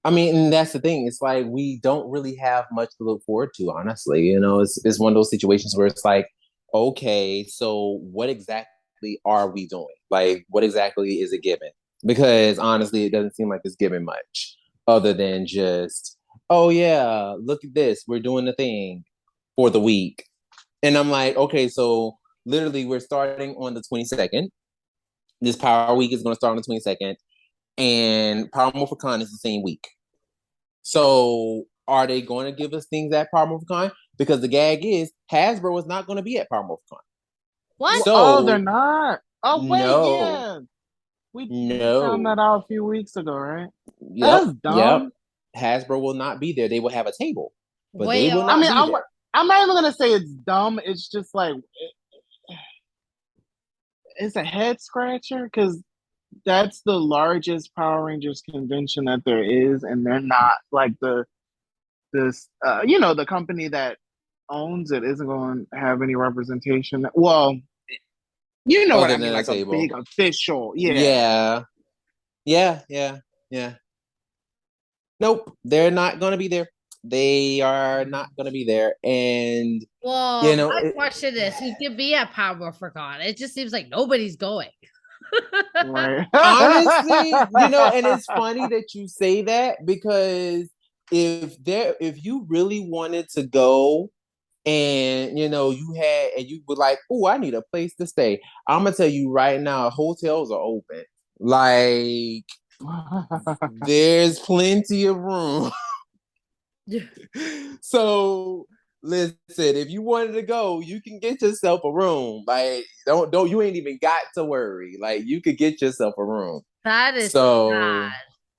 I mean, and that's the thing. It's like we don't really have much to look forward to, honestly. It's one of those situations where it's like, okay, so what exactly are we doing? Like, what exactly is it given? Because honestly, it doesn't seem like it's given much other than just, oh yeah, look at this, we're doing the thing for the week. And I'm like, okay, so literally we're starting on the 22nd. This Power Week is going to start on the 22nd, and Power Morphicon is the same week. So are they going to give us things at Power Morphicon? Because the gag is Hasbro is not going to be at Power Morphicon. What? Oh, they're So not. Oh wait, no, yeah. We found no. that out a few weeks ago, right? Yep, That's yep. dumb. Hasbro will not be there. They will have a table, but they Wait, will I not mean, be there. I'm not even gonna say it's dumb. It's just like it's a head scratcher because that's the largest Power Rangers convention that there is, and they're not like the company that owns it isn't going to have any representation. Well, you know what Other I mean, than a like a big table. official. Yeah. Yeah, yeah, yeah, yeah. Nope, they're not going to be there. They are not going to be there. And, well, you know, my it, question is, who could be at Power Morphicon? It just seems like nobody's going. Right. honestly, and it's funny that you say that because if you really wanted to go and you were like, oh, I need a place to stay. I'm gonna tell you right now, hotels are open. Like there's plenty of room. So listen, if you wanted to go, you can get yourself a room. Like don't you ain't even got to worry. Like you could get yourself a room. That is sad. So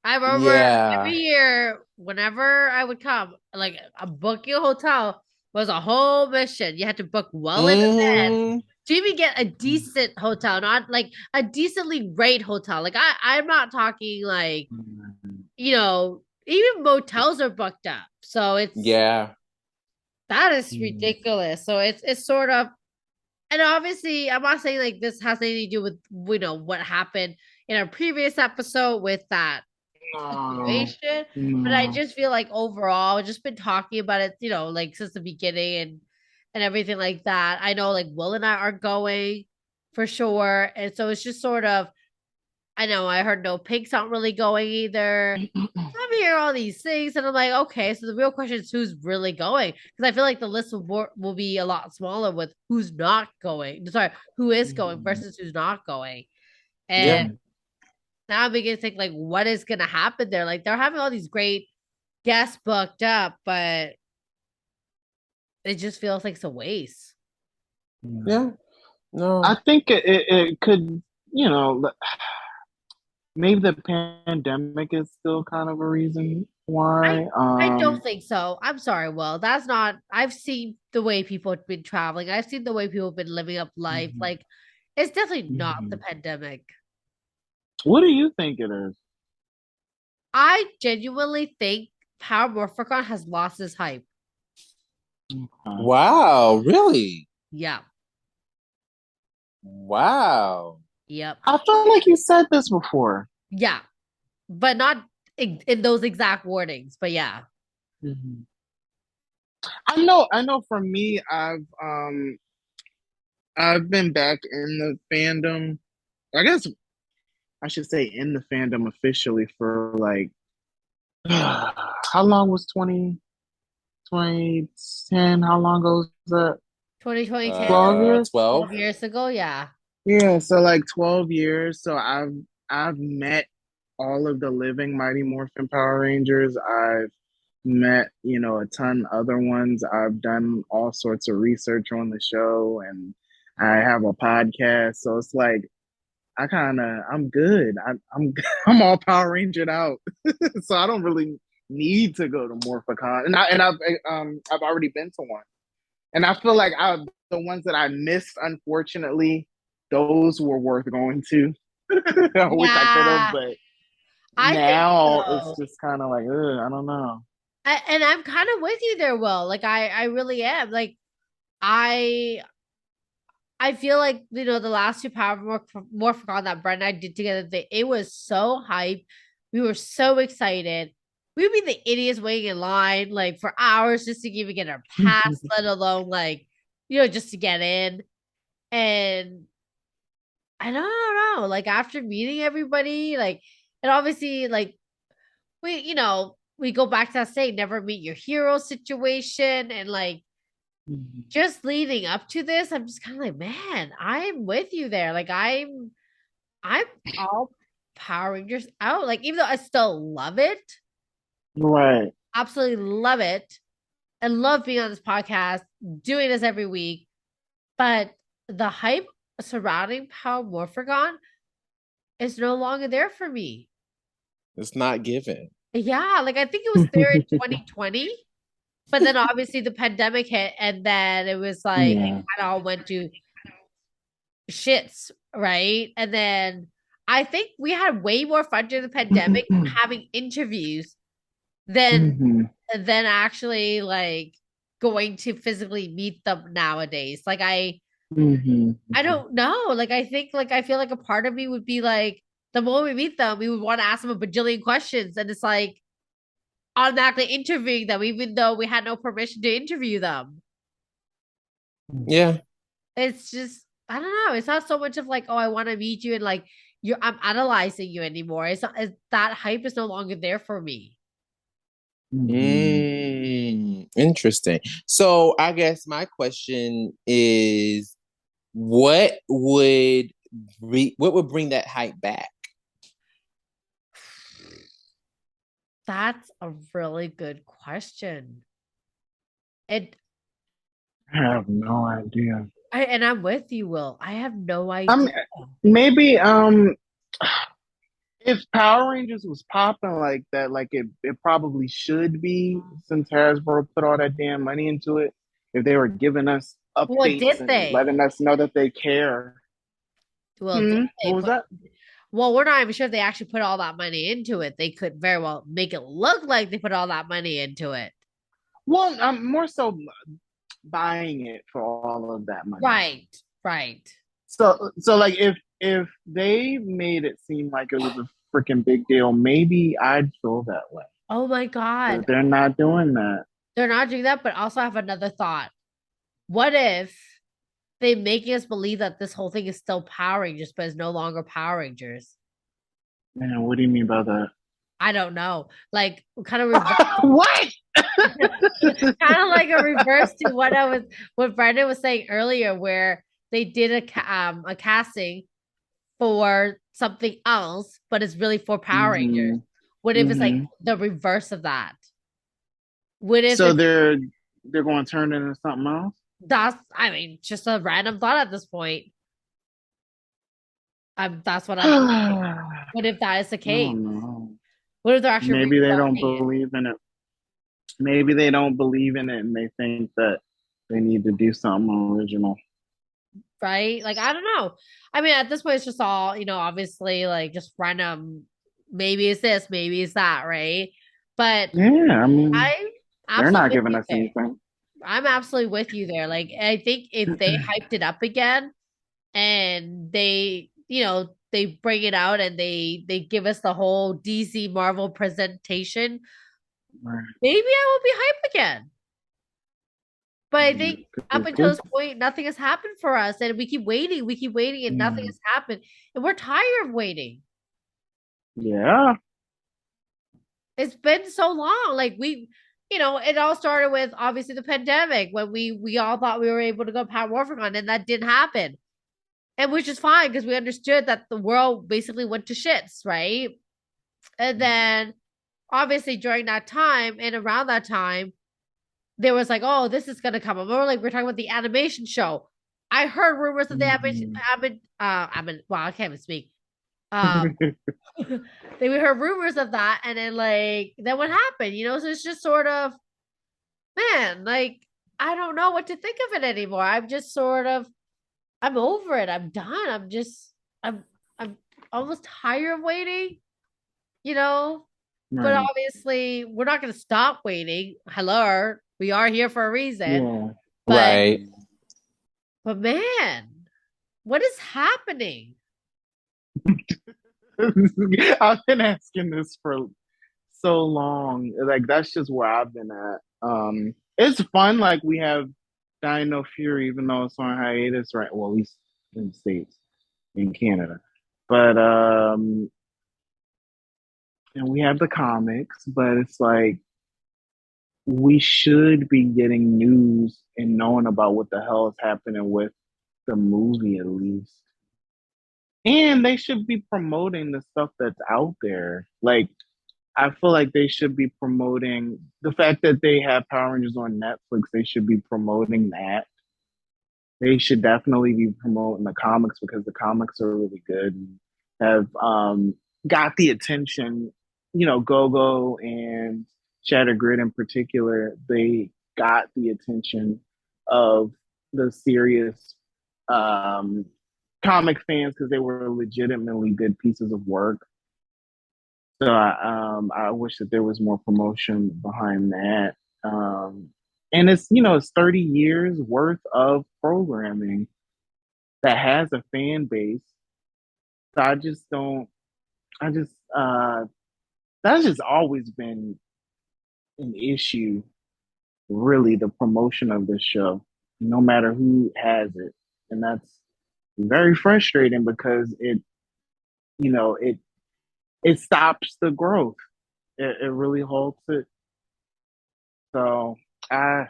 I remember every yeah. year, whenever I would come, like a booking a hotel was a whole mission. You had to book well in advance Hmm. to even get a decent hotel, not like a decently rate hotel. Like I'm not talking like, even motels are booked up. So Yeah. that is ridiculous. So it's sort of, and obviously I'm not saying like this has anything to do with what happened in our previous episode with that No, situation. But I no. just feel like overall, just been talking about it, like since the beginning and everything like that. I know like Will and I are going for sure. And so it's just sort of, I know I heard no pigs aren't really going either. I'm hearing all these things, and I'm like, okay, so the real question is who's really going? Because I feel like the list will be a lot smaller with who's not going. Sorry, who is going versus who's not going. And Yeah. Mhm. now I'm beginning to think like, what is going to happen there? Like they're having all these great guests booked up, but it just feels like it's a waste. Yeah. I No. think it could, you know, maybe the pandemic is still kind of a reason I why. I don't think so. I'm sorry, Will. That's not. I've seen the way people have been traveling. I've seen the way people have been living up life. Mhm, Like, it's definitely not the mhm. pandemic. What do you think it is? I genuinely think Power Morphicon has lost his hype. Okay. Wow, really? Yeah. Wow. Yep. I feel like you said this before. Yeah. But not in those exact wordings. But yeah. Mhm. I know for me, I've been back in the fandom. I guess I should say in the fandom officially for like how long was 2010? How long ago was that? 12 2010, years? 12 12. years ago. Yeah. Yeah, so like 12 years. So I've met all of the living Mighty Morphin Power Rangers. I've met, a ton other ones. I've done all sorts of research on the show and I have a podcast. So it's like I'm good. I'm I'm all Power Rangered out. So I don't really need to go to Morphicon. I've already been to one. And I feel like the ones that I missed, unfortunately, those were worth going to. I wish I could have, Yeah. but I think now it's so. just kind of like, ugh, I don't know. And I'm kind of with you there, Will. Like I really am. Like I I feel like the last two Power more forgotten that Brent and I did together. It was so hype. We were so excited. We would be the idiots waiting in line like for hours just to even get our pass, let alone like just to get in. And I don't know, like after meeting everybody, like and obviously like we go back to that saying never meet your hero situation and like just leading up to this, I'm just kind of like, man, I'm with you there. Like I'm all Power Rangers out. Like even though I still love it, Right. absolutely love it, and love being on this podcast, doing this every week. But the hype surrounding Power Morphagon is no longer there for me. It's not given. Yeah, like I think it was there in 2020, but then obviously the pandemic hit, and then it was like it Yeah. kind of all went to shits, right? And then I think we had way more fun during the pandemic having interviews than Hmm. than actually like going to physically meet them nowadays. Like Hmm. I don't know. Like I think like I feel like a part of me would be like the moment we meet them, we would want to ask them a bajillion questions, and it's like automatically interviewing them, even though we had no permission to interview them. Yeah. It's just I don't know. It's not so much of like, oh, I want to meet you and like I'm analyzing you anymore. That hype is no longer there for me. Hmm. Interesting. So I guess my question is, what would what would bring that hype back? That's a really good question. And I have no idea. I'm with you, Will. I have no I'm idea. maybe if Power Rangers was popping like that, like it probably should be since Hasbro put all that damn money into it. If they were giving us Well, updates did and they? letting us know that they care. Well, did What they was put that? well, we're not even sure if they actually put all that money into it. They could very well make it look like they put all that money into it. Well, I'm more so buying it for all of that money. Right, right. So like if they made it seem like it was a freaking big deal, maybe I'd feel that way. Oh my But God. they're not doing that. They're not doing that, but also I have another thought. What if they making us believe that this whole thing is still Power Rangers, but it's no longer Power Rangers? Man, what do you mean by that? I don't know. Like kind of reverse, What? kind of like a reverse to what Brandon was saying earlier, where they did a casting for something else, but it's really for Power Rangers. Hmm. What if it's like Hmm. the reverse of that? What if So it's they're going to turn it into something else? that's I mean, just a random thought at this point. That's what I'm thinking. I What if that is the case? don't know. What if they're actually Maybe they don't rewriting it? believe in it. Maybe they don't believe in it and they think that they need to do something original. Right? Like I don't know. I mean, at this point, it's just all obviously like just random. Maybe it's this, maybe it's that, right? But Yeah, I mean, I'm they're not absolutely with giving you us there. anything. I'm absolutely with you there. Like I think if they hyped it up again and they bring it out and they give us the whole DC Marvel presentation, Right. maybe I will be hyped again. But I Yeah, think up until could- this point, nothing has happened for us, and we keep waiting, and nothing yeah. has happened, and we're tired of waiting. Yeah. It's been so long. Like it all started with obviously the pandemic when we all thought we were able to go Power Morphicon, and that didn't happen, and which is fine because we understood that the world basically went to shits, right? And then obviously during that time and around that time, there was like, oh, this is gonna come. More like we're talking about the animation show. I heard rumors of the animation. Mhm. Well, I can't even speak. Um, we heard rumors of that, and then what happened? So it's just sort of, man, like I don't know what to think of it anymore. I'm just sort of, I'm over it. I'm done. I'm almost tired of waiting. you know, but Right. obviously we're not going to stop waiting. Hello, we are here for a reason. Yeah. But Right. but man, what is happening? I've been asking this for so long. Like that's just where I've been at. It's fun. Like we have Dino Fury, even though it's on hiatus, right? Well, at least in the States, in Canada. But and we have the comics, but it's like we should be getting news and knowing about what the hell is happening with the movie at least. And they should be promoting the stuff that's out there. Like I feel like they should be promoting the fact that they have Power Rangers on Netflix. They should be promoting that. They should definitely be promoting the comics because the comics are really good and have got the attention. You know, Go and Shattered Grid in particular, they got the attention of the serious um, comic fans because they were legitimately good pieces of work. So I wish that there was more promotion behind that. Um, and it's it's 30 years worth of programming that has a fan base. So I just don't. I just that's just always been an issue. Really, the promotion of this show, no matter who has it, and that's very frustrating because it it stops the growth. It really halts it. So I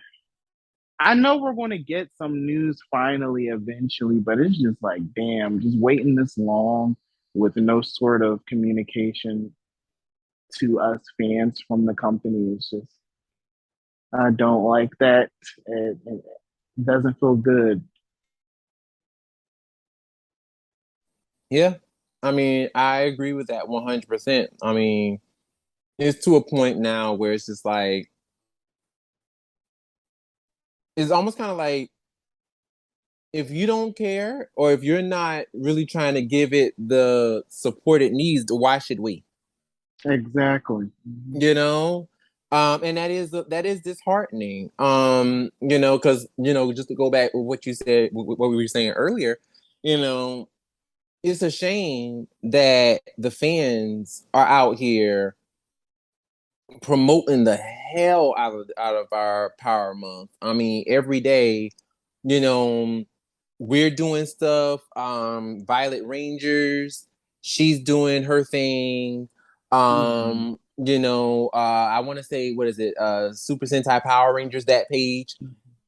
I know we're going to get some news finally eventually, but it's just like, damn, just waiting this long with no sort of communication to us fans from the company is just, I don't like that. It doesn't feel good. Yeah. I mean, I agree with that 100%. I mean, it's to a point now where it's just like, it's almost kind of like if you don't care or if you're not really trying to give it the support it needs, why should we? Exactly. Mhm. You know? And that is disheartening. Because just to go back with what you said, what we were saying earlier, you know, it's a shame that the fans are out here promoting the hell out of our Power Month. I mean, every day, you know, we're doing stuff. Violet Rangers, she's doing her thing. Mhm. I want to say, what is it? Super Sentai Power Rangers, that page.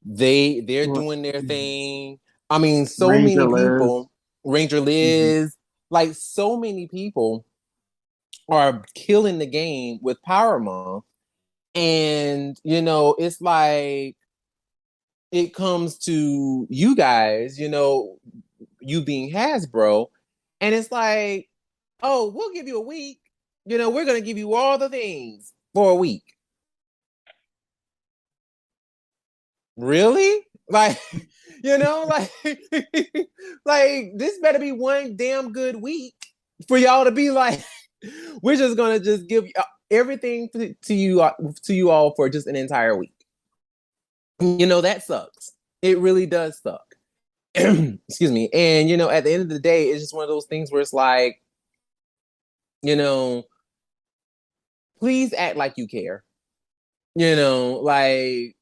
They're Well, doing their mhm. thing. I mean, so Ranger many Liz. people, Ranger Mhm. Liz, like so many people are killing the game with Power Month. And, it's like it comes to you guys, you being Hasbro, and it's like, oh, we'll give you a week. We're going to give you all the things for a week. Really? Like, like, like this better be one damn good week for y'all to be like, we're just gonna just give everything to you all for just an entire week. That sucks. It really does suck. Excuse me. And at the end of the day, it's just one of those things where it's like, you know, please act like you care. Like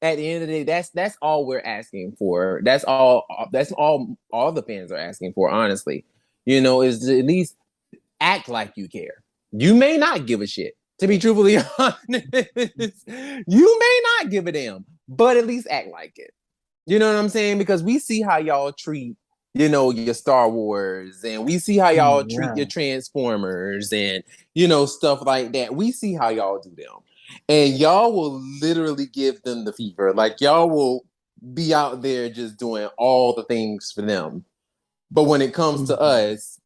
at the end of the day, that's all we're asking for. That's all the fans are asking for, honestly. Is to at least act like you care. You may not give a shit, to be truthfully honest. You may not give a damn, but at least act like it. You know what I'm saying? Because we see how y'all treat, your Star Wars, and we see how y'all treat your Yeah. Transformers and, stuff like that. We see how y'all do them. And y'all will literally give them the fever. Like y'all will be out there just doing all the things for them. But when it comes to Mhm. us,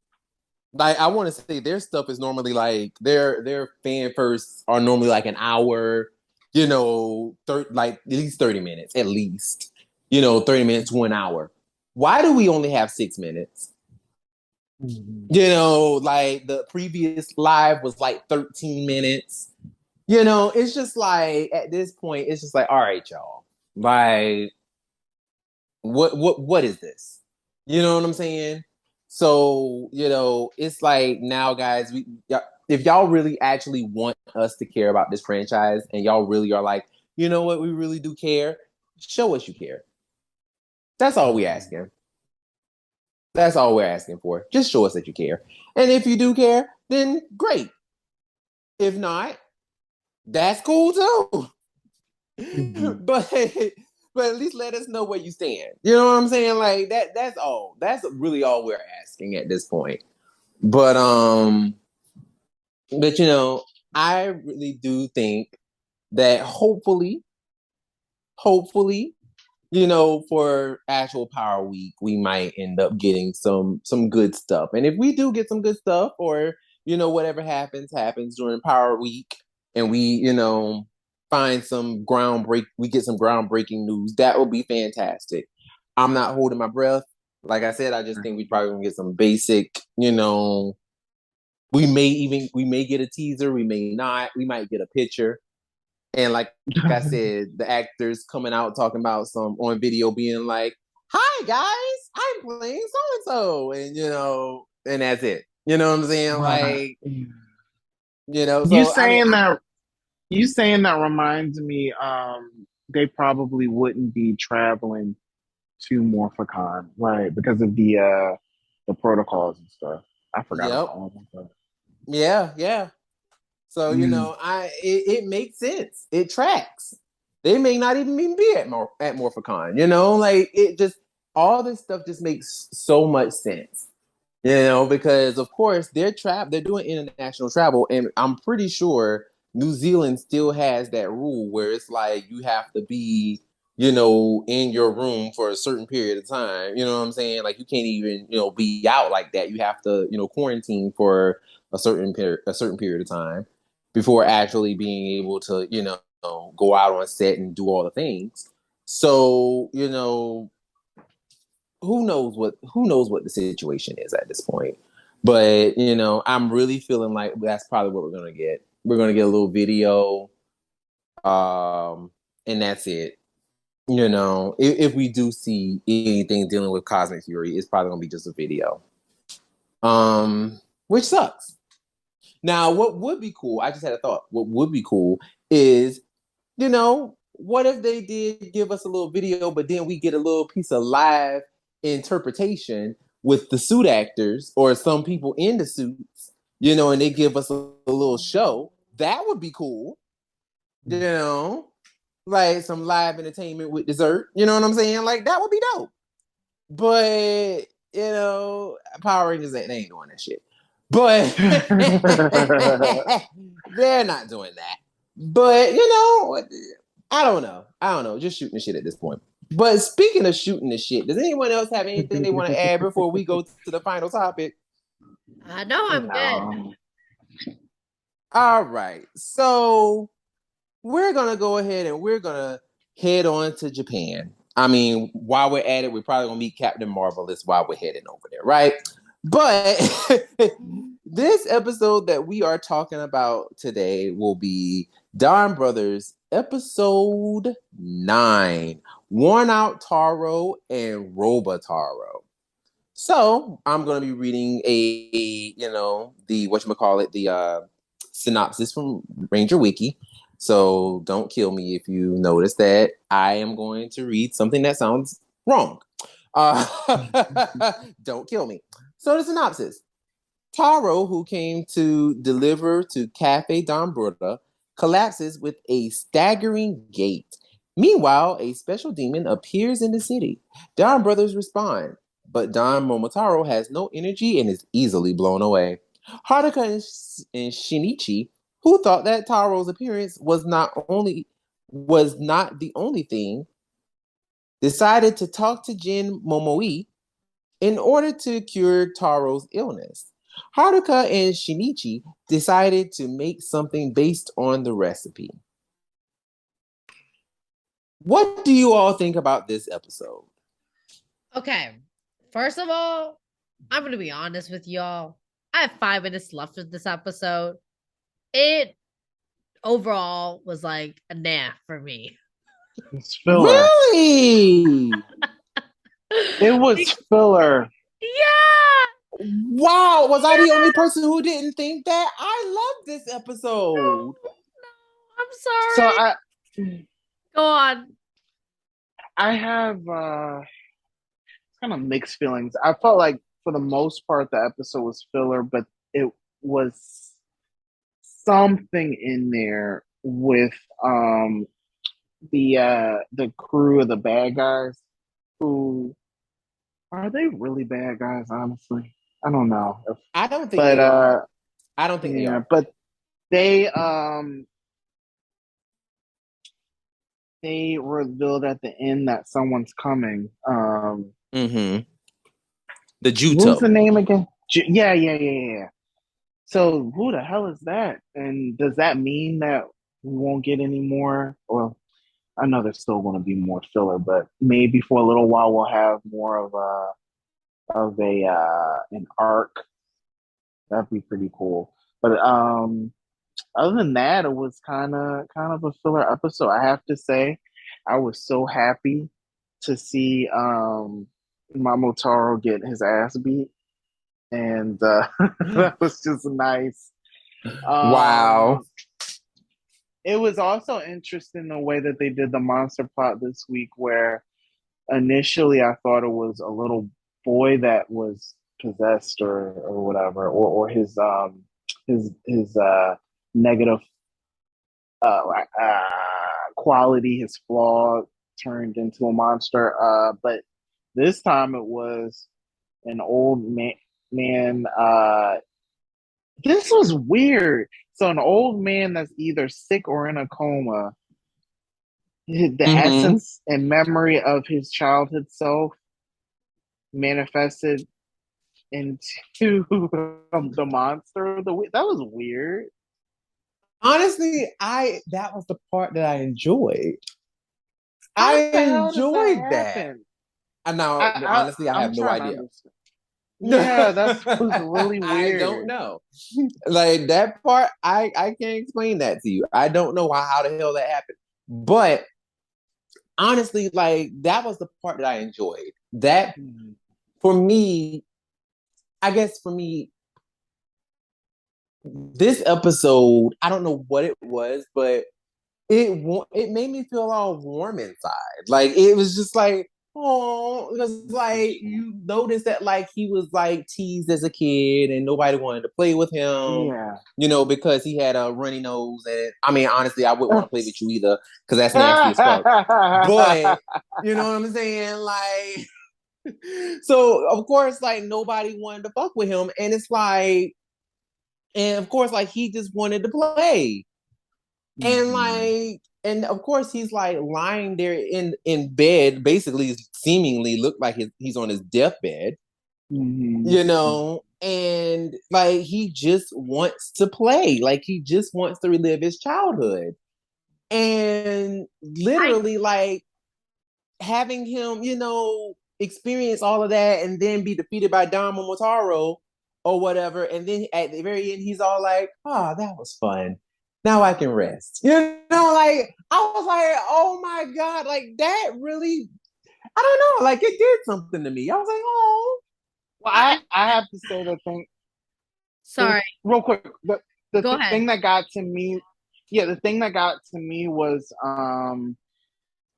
like I want to say their stuff is normally like their fan firsts are normally like an hour, like at least 30 minutes, at least, 30 minutes to an hour. Why do we only have 6 minutes? You know, like the previous live was like 13 minutes. You know, it's just like at this point, it's just like, all right, y'all. Like, what is this? You know what I'm saying? So, you know, it's like now, guys, if y'all really actually want us to care about this franchise and y'all really are like, you know what, we really do care, show us you care. That's all we asking. That's all we're asking for. Just show us that you care. And if you do care, then great. If not, that's cool too. but but at least let us know where you stand. You know what I'm saying? Like that's all. That's really all we're asking at this point. But but you know, I really do think that hopefully, you know, for actual Power Week, we might end up getting some good stuff. And if we do get some good stuff, or you know, whatever happens during Power Week, and we, you know, we get some groundbreaking news. That would be fantastic. I'm not holding my breath. Like I said, I just think we probably gonna get some basic, you know, we may get a teaser, we may not, we might get a picture. And like I said, the actors coming out talking about some on video being like, "Hi guys, I'm playing so and so," and you know, and that's it. You know what I'm saying? Right. Like, you know. You So I mean, saying that you saying that reminds me, they probably wouldn't be traveling to Morphicon, right? Because of the protocols and stuff. I forgot about yep, all of them. yeah. So you Mm. know, it makes sense. It tracks. They may not even be at Morphicon. You know, like it just all this stuff just makes so much sense. You know, because of course they're doing international travel, and I'm pretty sure New Zealand still has that rule where it's like you have to be, you know, in your room for a certain period of time. You know what I'm saying? Like you can't even, you know, be out like that. You have to, you know, quarantine for a certain period of time before actually being able to, you know, go out on set and do all the things. So, you know, who knows what the situation is at this point. But you know, I'm really feeling like that's probably what we're gonna get. We're gonna get a little video, and that's it. You know, if we do see anything dealing with Cosmic Fury, it's probably gonna be just a video. Which sucks. Now, what would be cool? I just had a thought. What would be cool is, you know, what if they did give us a little video, but then we get a little piece of live interpretation with the suit actors or some people in the suits, you know, and they give us a little show. That would be cool, you know, like some live entertainment with dessert. You know what I'm saying? Like that would be dope. But you know, Power Rangers they ain't doing that shit. But they're not doing that. But you know, I don't know. I don't know. Just shooting the shit at this point. But speaking of shooting the shit, does anyone else have anything they want to add before we go to the final topic? I know I'm good. No. All right. So we're gonna go ahead and we're gonna head on to Japan. I mean, while we're at it, we're probably gonna meet Captain Marvelous while we're heading over there, right? But this episode that we are talking about today will be Don Brothers episode 9, Worn Out Taro and Robotaro. So I'm gonna be reading you know, the whatchamacallit, the synopsis from Ranger Wiki. So don't kill me if you notice that I am going to read something that sounds wrong. Don't kill me. So the synopsis. Taro, who came to deliver to Cafe Don Bruta, collapses with a staggering gait. Meanwhile, a special demon appears in the city. Don brothers respond, but Don Momotaro has no energy and is easily blown away. Haruka and Shinichi, who thought that Taro's appearance was not the only thing, decided to talk to Jin Momoi in order to cure Taro's illness. Haruka and Shinichi decided to make something based on the recipe. What do you all think about this episode? Okay. First of all, I'm gonna be honest with y'all. I have 5 minutes left with this episode. It overall was like a nah for me. It's filler. Really? It was filler. Yeah. Wow, was I the only Yeah. person who didn't think that? I love this episode. No, I'm So sorry. Go on. I have kind of mixed feelings. I felt like for the most part the episode was filler, but it was something in there with the crew of the bad guys who are they really bad guys, honestly? I don't know. I don't think But they are. I don't think they yeah, are. but they revealed at the end that someone's coming. Mm-hmm. The What was the Juto. name again? Yeah. So who the hell is that? And does that mean that we won't get any more? Well, I know there's still going to be more filler, but maybe for a little while we'll have more of a an arc. That'd be pretty cool. But other than that, it was kind of a filler episode. I have to say, I was so happy to see Mamotaro get his ass beat, and that was just nice. Wow. Um, it was also interesting the way that they did the monster plot this week, where initially I thought it was a little boy that was possessed or whatever, or his negative uh, quality, his flaw turned into a monster. But this time it was an old man. This was weird. So an old man that's either sick or in a coma, the Mm-hmm. essence and memory of his childhood self manifested into the monster. That was weird. Honestly, I that was the part that I enjoyed. How I the hell does that enjoyed that. happen? And now, honestly, I I'm have no trying to idea. understand. Yeah, that was really I don't weird. know. Like that part, I can't explain that to you. I don't know how the hell that happened. But honestly, like that was the part that I enjoyed. That Mhm. for me, I guess for me, this episode, I don't know what it was, but it made me feel all warm inside. Like it was just like, oh, because like you noticed that like he was like teased as a kid and nobody wanted to play with him, Yeah. because he had a runny nose. And I mean, honestly, I wouldn't want to play with you either because that's nasty as fuck. But you know what I'm saying? Like, so of course, like nobody wanted to fuck with him, and it's like, and of course, like he just wanted to play. And Mhm. like, and of course he's like lying there in bed, basically seemingly look like he's on his deathbed, Mhm. and like he just wants to play, like he just wants to relive his childhood. And I literally like having him, experience all of that and then be defeated by Don Momotaro or whatever. And then at the very end, he's all like, oh, that was fun. Now I can rest. Like I was like, oh my God, like that really, I don't know, like it did something to me. I was like, oh. Well, I I have to say the thing sorry. real quick. The Go ahead. thing that got to me, yeah, the thing that got to me was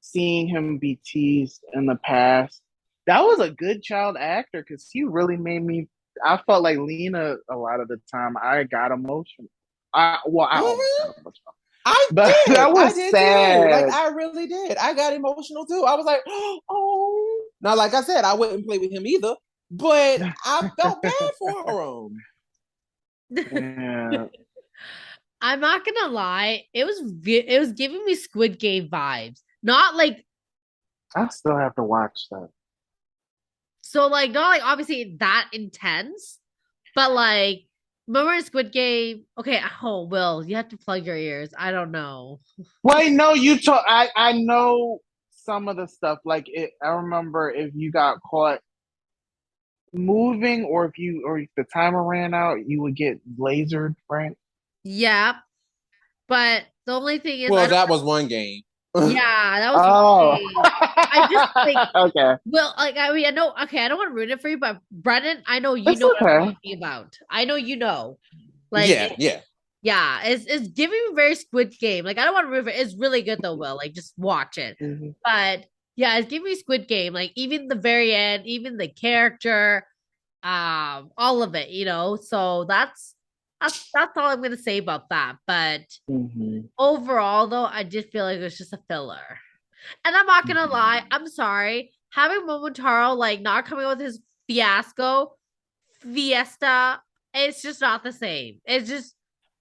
seeing him be teased in the past. That was a good child actor because he really made me. I felt like Lena a lot of the time. I got emotional. I almost Mhm. got emotional, I but did. that I was did too. Like sad. I really did. I got emotional too. I was like, oh. Now, like I said, I wouldn't play with him either, but I felt bad for him. Yeah, I'm not gonna lie. It was giving me Squid Game vibes. Not like I still have to watch that. so like not like obviously that intense, but like remember in Squid Game? Okay, oh Will, you have to plug your ears. I don't know. Wait, no, you talk. I know some of the stuff. Like it. I remember if you got caught moving, or if the timer ran out, you would get lasered, right? Yeah, but the only thing is, I Well, don't. that was one game. Yeah, that was Oh, great. I just like, okay. well, like I mean, I know. Okay, I don't want to ruin it for you, but Brennan, I know you It's know what I'm okay. talking about. I know you know. Like, Yeah, yeah. yeah, it's giving me very Squid Game. Like, I don't want to ruin it. It's really good though, Will. Like, just watch it. Mhm. But yeah, it's giving me Squid Game. Like, even the very end, even the character, all of it. So that's all I'm gonna say about that. But Mhm. overall, though, I did feel like it was just a filler. And I'm not gonna Mhm. lie, I'm sorry. Having Momotaro like not coming up with his fiesta, it's just not the same. It's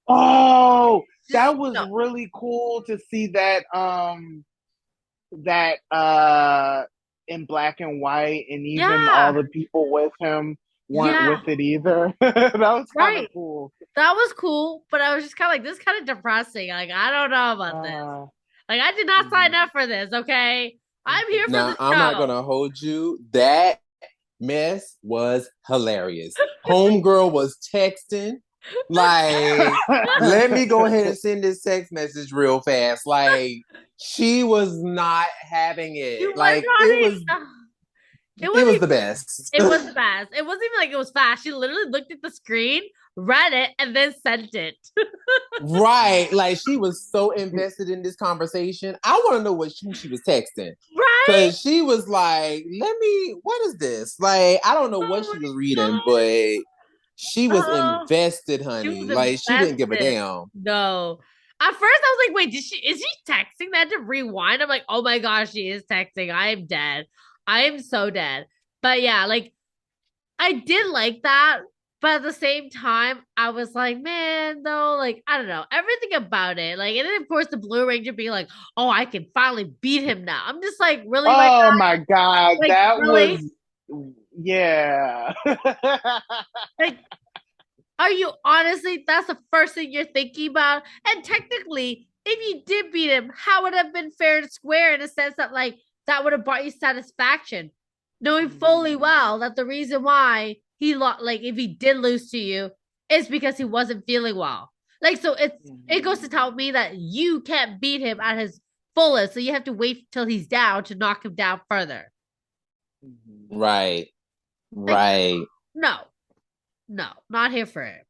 Oh, just that was no. really cool to see that that in black and white, and even all Yeah, the people with him weren't with yeah, it either. That was kind of right. cool. That was cool, but I was just kind of like, this kind of depressing. Like, I don't know about this. Uh, Like, I did not sign mhm, up for this. Okay, I'm here for Now the I'm not show. gonna hold you. That mess was hilarious. Homegirl was texting, like, let me go ahead and send this text message real fast. Like, she was not having You it. was Like, on it. It it wasn't was the even best. It was fast. It wasn't even like it was fast. She literally looked at the screen, read it, and then sent it. Right. Like, she was so invested in this conversation. I want to know who she was texting. Right? Cause she was like, what is this? Like, I don't know what Oh she was my reading, but she was god. invested, She honey. was Like, she didn't give a invested. damn. No. At first I was like, wait, is she texting that to rewind? I'm like, oh my gosh, she is texting. I am dead. I am so dead. But yeah, like I did like that, but at the same time, I was like, man, though, like, I don't know, everything about it. Like, and then of course the Blue Ranger being like, oh, I can finally beat him now. I'm just like, really, my oh guy? my God, Like, that really? was yeah. Like, are you honestly, that's the first thing you're thinking about? And technically, if you did beat him, how would it have been fair and square in a sense that, like, that would have brought you satisfaction? Knowing fully well that the reason why he lost, like, if he did lose to you, is because he wasn't feeling well. Like, so it goes to tell me that you can't beat him at his fullest, so you have to wait till he's down to knock him down further. Right. Like, Right. no, no, not here for it.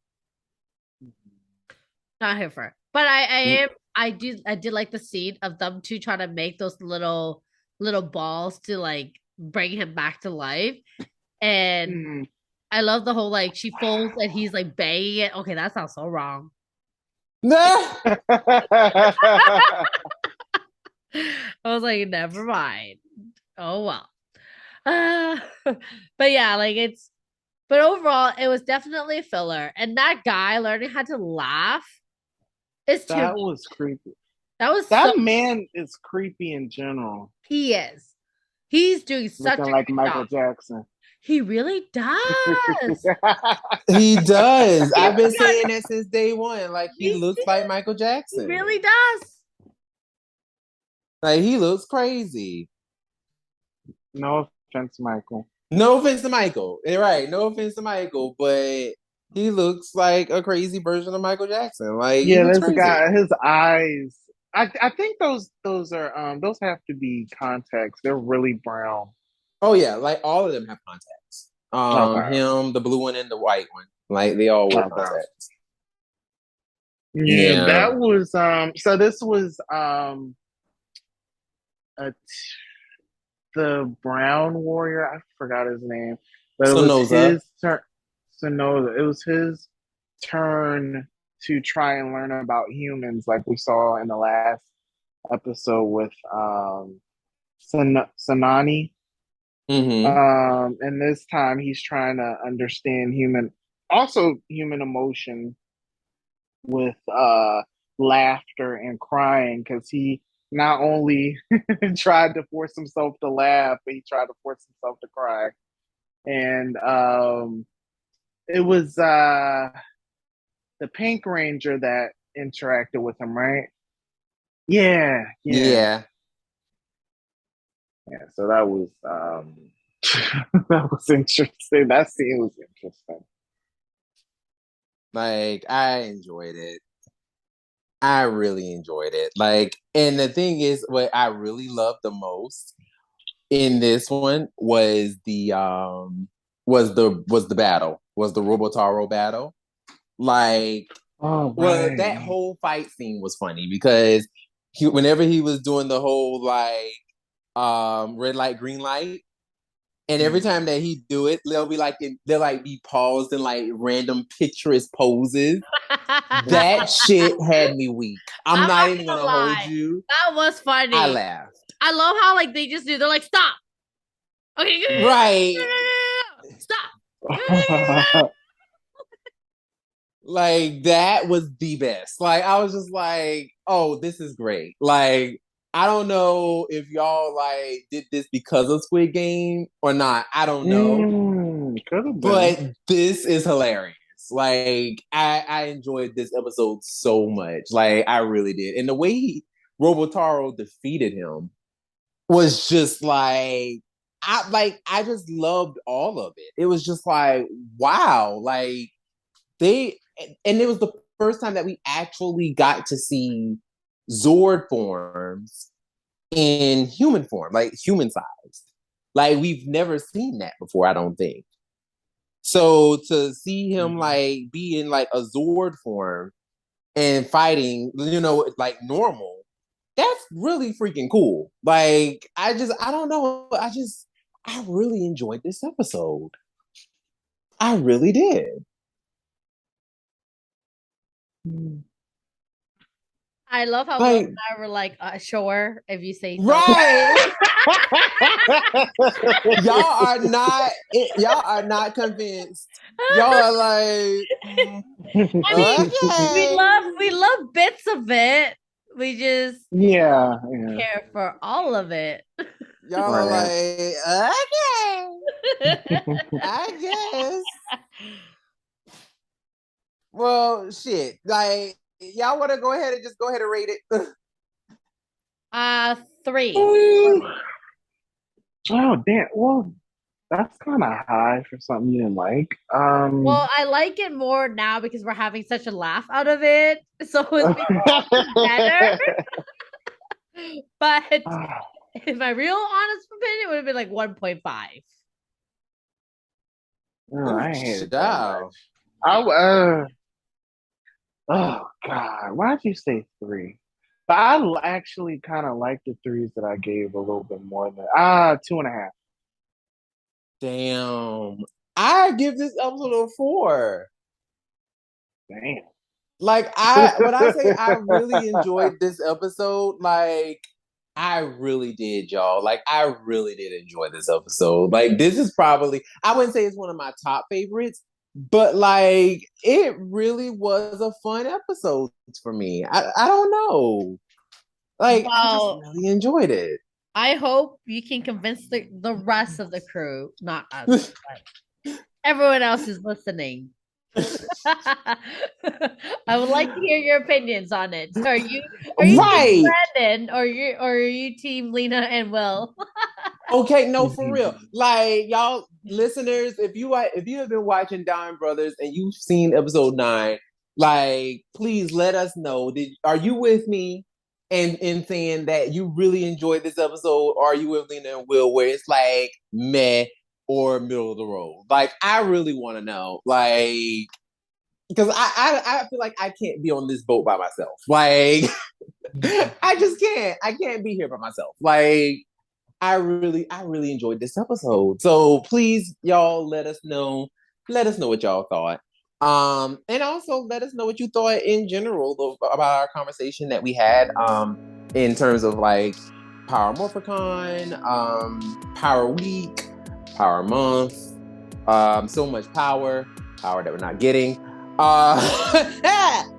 Not here for it. But I did like the scene of them two trying to make those little balls to like bring him back to life. And I love the whole like she folds and he's like banging it. Okay, that sounds so wrong. Nah. I was like, never mind. Oh well. Uh, but yeah, like but overall, it was definitely a filler. And that guy learning how to laugh is too That much. was creepy. That was so That man is creepy in general, he is. He's doing such looking a like good Michael job. Jackson. He really does. He does. He I've been does. saying that since day one. Like, he Me looks like too. Michael He Jackson. really does. Like, he looks crazy. No offense, Michael. No offense to Michael. Right. No offense to Michael, but he looks like a crazy version of Michael Jackson. Like, he Yeah, looks there's a crazy. guy. His eyes. I think those are those have to be contacts. They're really brown. Oh yeah, like all of them have contacts. Okay. Him, the blue one, and the white one. Like, they all wear Okay. contacts. Yeah, Yeah. that was so this was a the Brown Warrior. I forgot his name, but it was Sonoza. his turn. So no, it was his turn to try and learn about humans, like we saw in the last episode with Sanani. Mm-hmm. And this time he's trying to understand also human emotion with laughter and crying, because he not only tried to force himself to laugh, but he tried to force himself to cry. And it was the Pink Ranger that interacted with him, right? Yeah, yeah, Yeah. yeah. So that was That was interesting. That scene was interesting. Like, I enjoyed it. I really enjoyed it. Like, and the thing is, what I really loved the most in this one was the battle, was the Robotaro battle. Like, Oh, well, that right. whole fight scene was funny because whenever he was doing the whole like red light, green light, and every time that he do it, they'll like be paused in like random picturesque poses. That shit had me weak. I'm I'm not not even gonna gonna hold lie. you. That was I funny. laughed. I love how like they just do. They're like, stop. Okay, Right. stop. Like that was the best. Like I was just like, oh, this is great. Like I don't know if y'all like did this because of Squid Game or not. I don't know. Could have been. But this is hilarious. Like I enjoyed this episode so much. Like I really did. And the way Robotaro defeated him was just I just loved all of it. It was just like, wow, like and it was the first time that we actually got to see Zord forms in human form, like human sized. Like we've never seen that before, I don't think. So to see him like be in like a Zord form and fighting, like normal, that's really freaking cool. Like I don't know, I really enjoyed this episode. I really did. I love how Will Like, and I were like, sure, if you say so. right. Y'all are not convinced. Y'all are like, I mean, we love bits of it. We just Yeah. care for all of it. Y'all are like, okay, I guess. Well, shit. Like, y'all want to go ahead and rate it? 3. Oh, damn. Well, that's kind of high for something you didn't like. Well, I like it more now because we're having such a laugh out of it. So it's better. But in my real honest opinion, it would have been like 1.5. Oh, I hate it that much. Oh God, why'd you say 3? But I actually kind of like the 3s that I gave a little bit more than 2.5. Damn. I give this episode a 4. Damn. Like when I say I really enjoyed this episode, like I really did, y'all. Like I really did enjoy this episode. Like this is probably, I wouldn't say it's one of my top favorites, but like it really was a fun episode for me. I don't know. Like I just really enjoyed it. I hope you can convince the rest of the crew, not us, but everyone else is listening. I would like to hear your opinions on it. So are you right. Team Brandon or are you Team Lena and Will? Okay, no, for real. Like y'all listeners, if you have been watching Dime Brothers and you've seen episode 9, like please let us know. Are you with me in saying that you really enjoyed this episode? Or are you with Lena and Will where it's like meh or middle of the road? Like I really want to know. Like because I feel like I can't be on this boat by myself. Like I just can't. I can't be here by myself. Like I really enjoyed this episode. So please, y'all, let us know. Let us know what y'all thought. And also let us know what you thought in general about our conversation that we had in terms of like Power Morphicon, Power Week, Power Month, so much power that we're not getting. Let us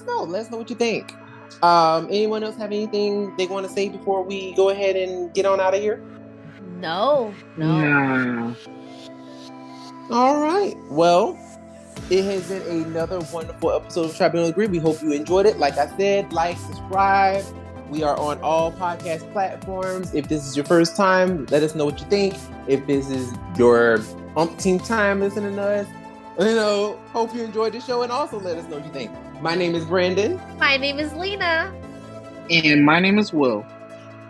know. Let us know what you think. Anyone else have anything they want to say before we go ahead and get on out of here? No. All right. Well, it has been another wonderful episode of Tribunal Agree. We hope you enjoyed it. Like I said, like, subscribe, We are on all podcast platforms. If this is your first time, let us know what you think. If this is your umpteenth time listening to us, hope you enjoyed the show and also let us know what you think. My name is Brandon. My name is Lena. And my name is Will.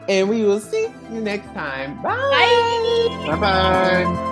And we will see you next time. Bye. Bye. Bye-bye.